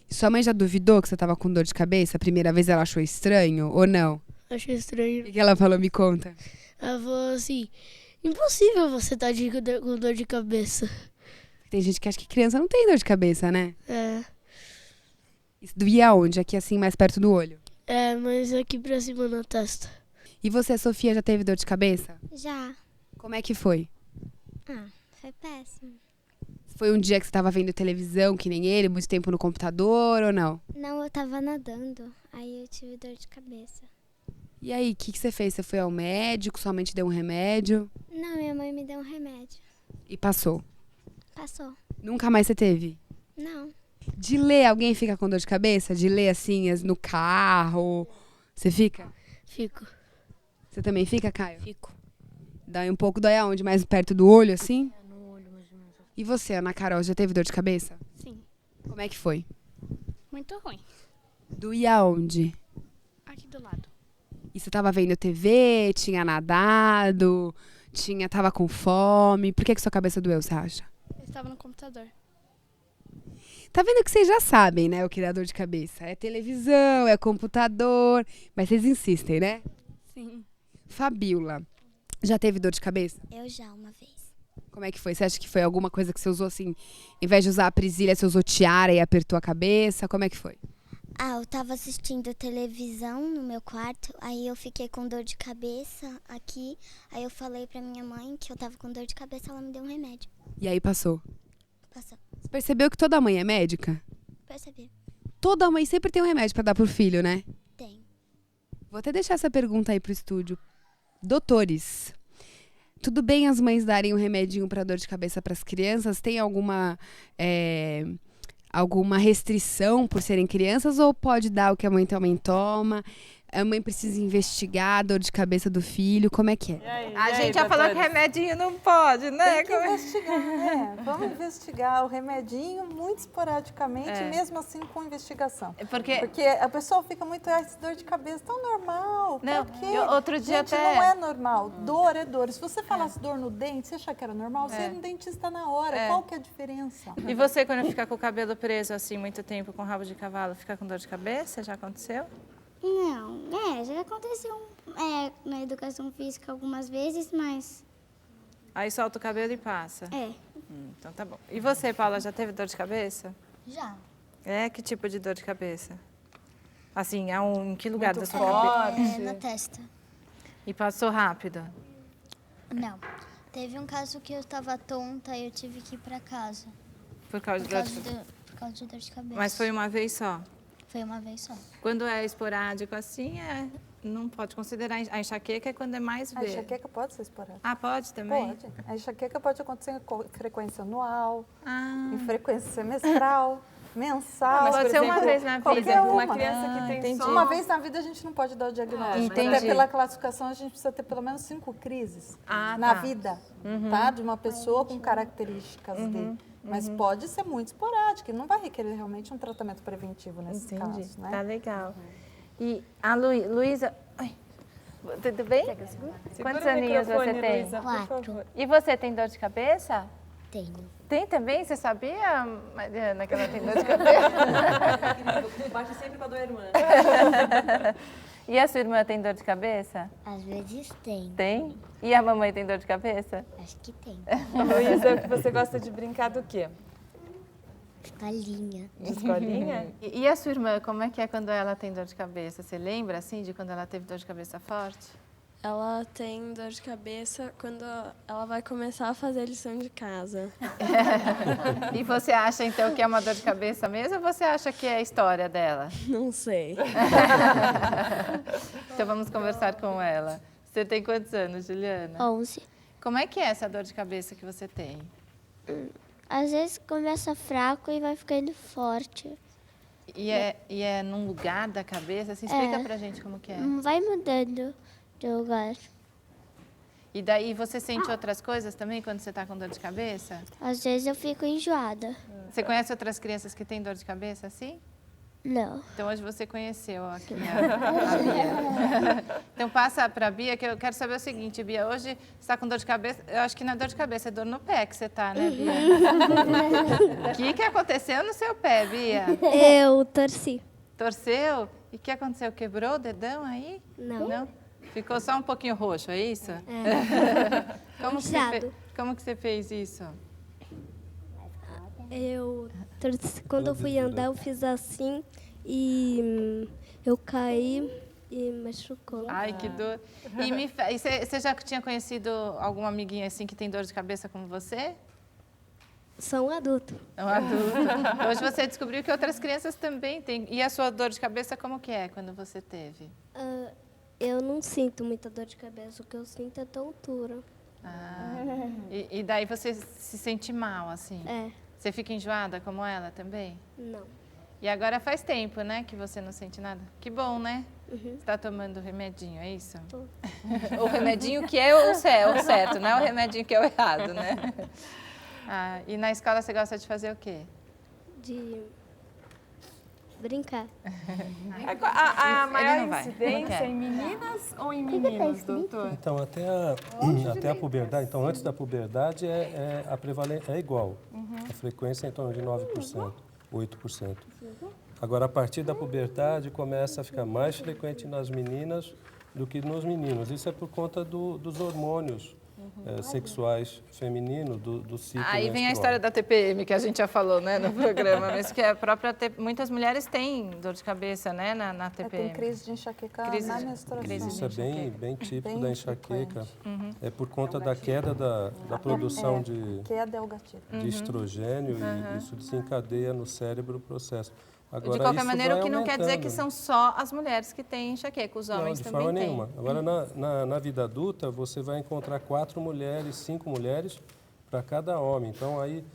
E sua mãe já duvidou que você tava com dor de cabeça? A primeira vez ela achou estranho ou não? Achei estranho. O que ela falou? Me conta. Ela falou assim, impossível você estar com dor de cabeça. Tem gente que acha que criança não tem dor de cabeça, né? É. Isso doía aonde? Aqui assim, mais perto do olho? Mas aqui pra cima na testa. E você, Sofia, já teve dor de cabeça? Já. Como é que foi? Foi péssimo. Foi um dia que você tava vendo televisão, que nem ele, muito tempo no computador ou não? Não, eu tava nadando, aí eu tive dor de cabeça. E aí, o que você fez? Você foi ao médico, sua mãe te deu um remédio Não, minha mãe me deu um remédio. e passou? Passou. Nunca mais você teve? Não. De ler, alguém fica com dor de cabeça? De ler assim, no carro? Você fica? Fico. Você também fica, Caio? Fico. Dói um pouco, dói aonde? Mais perto do olho, assim? No olho, mais ou menos. E você, Ana Carol, já teve dor de cabeça? Sim. Como é que foi? Muito ruim. Doía onde? Aqui do lado. E você tava vendo TV, tinha nadado, tava com fome. Por que sua cabeça doeu, você acha? Eu estava no computador. Tá vendo que vocês já sabem, né, o que dá dor de cabeça? É televisão, é computador, mas vocês insistem, né? Sim. Fabiola, já teve dor de cabeça? Eu já, uma vez. Como é que foi? Você acha que foi alguma coisa que você usou assim, em vez de usar a presilha, você usou tiara e apertou a cabeça? Como é que foi? Eu tava assistindo televisão no meu quarto, aí eu fiquei com dor de cabeça aqui, aí eu falei pra minha mãe que eu tava com dor de cabeça, ela me deu um remédio. E aí passou? Passou. Você percebeu que toda mãe é médica? Percebi. Toda mãe sempre tem um remédio pra dar pro filho, né? Tem. Vou até deixar essa pergunta aí pro estúdio. Doutores, tudo bem as mães darem um remedinho pra dor de cabeça pras crianças? Tem alguma restrição por serem crianças ou pode dar o que a mãe também toma? A mãe precisa investigar a dor de cabeça do filho, como é que é? A gente já falou que remedinho não pode, né? Tem que investigar, né? Vamos investigar o remedinho muito esporadicamente, mesmo assim com investigação. Porque a pessoa fica muito, essa dor de cabeça tão normal. Não, por quê? outro dia Gente, até... não é normal. Dor é dor. Se você falasse dor no dente, você achar que era normal, você ia no dentista na hora. Qual que é a diferença? E você, quando fica com o cabelo preso assim muito tempo, com rabo de cavalo, fica com dor de cabeça? Já aconteceu? Não, já aconteceu na educação física algumas vezes, mas... Aí solta o cabelo e passa? É. Então tá bom. E você, Paula, já teve dor de cabeça? Já. Que tipo de dor de cabeça? Assim, em que lugar Muito da sua cabeça? Na testa. E passou rápido? Não. Teve um caso que eu estava tonta e eu tive que ir pra casa. Por causa de dor de cabeça? Por causa de dor de cabeça. Mas foi uma vez só? Foi uma vez só. Quando é esporádico assim, não pode considerar. A enxaqueca é quando é mais A vezes. enxaqueca pode ser esporádica. Ah, pode também? Pode. A enxaqueca pode acontecer em frequência anual, em frequência semestral, mensal. Mas pode ser uma vez na vida. Uma criança que tem só... Uma vez na vida a gente não pode dar o diagnóstico. Até pela classificação a gente precisa ter pelo menos 5 crises na vida, tá? De uma pessoa com características dele. Mas pode ser muito esporádico, e não vai requerer realmente um tratamento preventivo nesse caso, né? Tá legal. E a Luísa... Tudo bem? Quantos aninhos você tem? Luísa, 4. E você tem dor de cabeça? Tenho. Tem também? Você sabia, Mariana, que ela tem dor de cabeça? Bate sempre com a dor irmã. E a sua irmã tem dor de cabeça? Às vezes tem. Tem? E a mamãe tem dor de cabeça? Acho que tem. Luísa, você gosta de brincar do quê? Escolinha. De escolinha? E a sua irmã, como é que é quando ela tem dor de cabeça? Você lembra, assim, de quando ela teve dor de cabeça forte? Ela tem dor de cabeça quando ela vai começar a fazer lição de casa. E você acha, então, que é uma dor de cabeça mesmo ou você acha que é a história dela? Não sei. Então vamos conversar com ela. Você tem quantos anos, Juliana? 11. Como é que é essa dor de cabeça que você tem? Às vezes começa fraco e vai ficando forte. E é num lugar da cabeça? Assim, explica pra gente como que é. Vai mudando de lugar. E daí você sente outras coisas também quando você está com dor de cabeça? Às vezes eu fico enjoada. Você conhece outras crianças que têm dor de cabeça assim? Não. Então hoje você conheceu aqui a Bia. Então passa para a Bia, que eu quero saber o seguinte, Bia, hoje você está com dor de cabeça, eu acho que não é dor de cabeça, é dor no pé que você está, né, Bia? O que aconteceu no seu pé, Bia? Eu torci. Torceu? E o que aconteceu? Quebrou o dedão aí? Não. Não? Ficou só um pouquinho roxo, é isso? Como que você fez isso? Quando eu fui andar, eu fiz assim e eu caí e machucou. Ai, que dor. E você já tinha conhecido alguma amiguinha assim que tem dor de cabeça como você? Sou um adulto. É um adulto. Hoje você descobriu que outras crianças também têm. E a sua dor de cabeça como que é quando você teve? Eu não sinto muita dor de cabeça, o que eu sinto é tontura. E daí você se sente mal, assim? É. Você fica enjoada como ela também? Não. E agora faz tempo, né, que você não sente nada? Que bom, né? Você está tomando remedinho, é isso? Tô. O remedinho que é o certo, não é o remedinho que é o errado, né? Ah, e na escola você gosta de fazer o quê? De brincar. A maior não vai, incidência não é em meninas ou em meninos, doutor? Então, até a puberdade, então antes da puberdade a prevalência é igual. A frequência é em torno de 9%, 8%. Agora, a partir da puberdade, começa a ficar mais frequente nas meninas do que nos meninos. Isso é por conta dos hormônios sexuais femininos, do ciclo Aí vem a menstrual. história da TPM, que a gente já falou, né, no programa, mas que a própria muitas mulheres têm dor de cabeça, né, na TPM. Tem crise de enxaqueca na menstruação. Isso é bem típico Bem da enxaqueca. frequente. É por conta da queda da produção Queda é o gatilho. de estrogênio e isso desencadeia no cérebro o processo. Agora, de qualquer isso maneira, vai o que não quer dizer aumentando. que são só as mulheres que têm enxaqueca, os homens Não, de também forma têm. nenhuma. Agora, na vida adulta, você vai encontrar 4 mulheres, 5 mulheres para cada homem. Então, aí,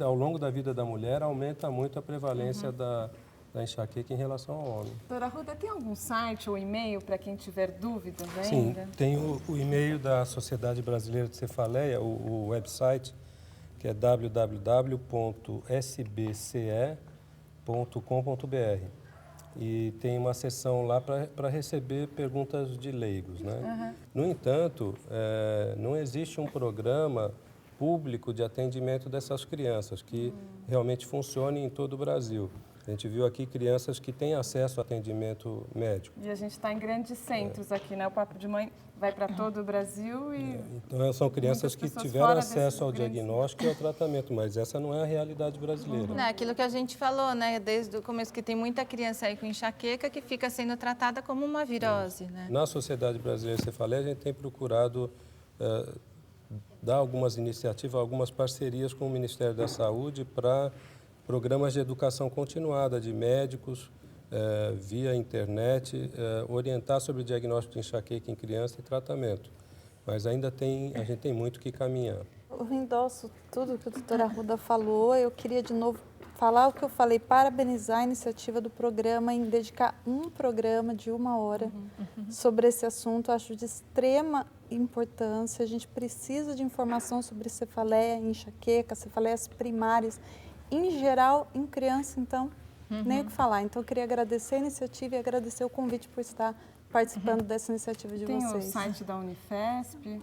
ao longo da vida da mulher, aumenta muito a prevalência da enxaqueca em relação ao homem. Doutora Arruda, tem algum site ou e-mail para quem tiver dúvidas ainda? Sim, tem o e-mail da Sociedade Brasileira de Cefaleia, o website, que é www.sbce.com.br. E tem uma seção lá para receber perguntas de leigos, né? No entanto, não existe um programa público de atendimento dessas crianças que realmente funcione em todo o Brasil. A gente viu aqui crianças que têm acesso a atendimento médico. E a gente está em grandes centros aqui, né? O Papo de Mãe vai para todo o Brasil e... Então, são crianças que tiveram acesso ao diagnóstico e ao tratamento, mas essa não é a realidade brasileira. Não, aquilo que a gente falou, né, desde o começo, que tem muita criança aí com enxaqueca que fica sendo tratada como uma virose, né? Na Sociedade Brasileira de Cefaleia, a gente tem procurado dar algumas iniciativas, algumas parcerias com o Ministério da Saúde para programas de educação continuada de médicos, via internet, orientar sobre o diagnóstico de enxaqueca em criança e tratamento. Mas ainda a gente tem muito que caminhar. Eu endosso tudo que a doutora Arruda falou. Eu queria de novo falar o que eu falei, parabenizar a iniciativa do programa em dedicar um programa de 1 hora sobre esse assunto. Eu acho de extrema importância. A gente precisa de informação sobre cefaleia, enxaqueca, cefaleias primárias. Em geral, em criança, então, nem o que falar. Então, eu queria agradecer a iniciativa e agradecer o convite por estar participando dessa iniciativa de vocês. Tem o site da Unifesp?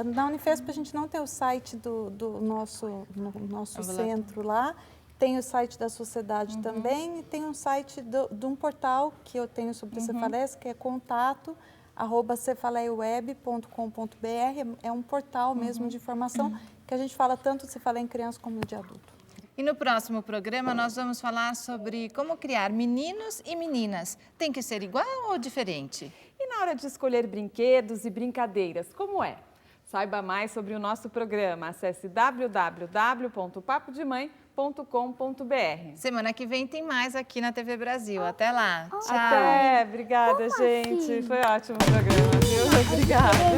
Na Unifesp, a gente não tem o site do nosso centro lá. Tem o site da sociedade também e tem um site de um portal que eu tenho sobre cefaleias, que é contato@cefaleiaweb.com.br. É um portal mesmo de informação que a gente fala tanto de cefaleia em criança como de adulto. E no próximo programa nós vamos falar sobre como criar meninos e meninas. Tem que ser igual ou diferente? E na hora de escolher brinquedos e brincadeiras, como é? Saiba mais sobre o nosso programa. Acesse www.papodemãe.com.br. Semana que vem tem mais aqui na TV Brasil. Até lá. Tchau. Até. Obrigada, gente. Foi ótimo o programa, viu? Obrigada.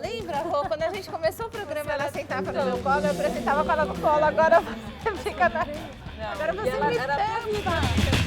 Lembra, Rô, quando a gente começou o programa, ela sentava no meu colo, eu apresentava com ela no colo, agora você fica na... Agora você me senta.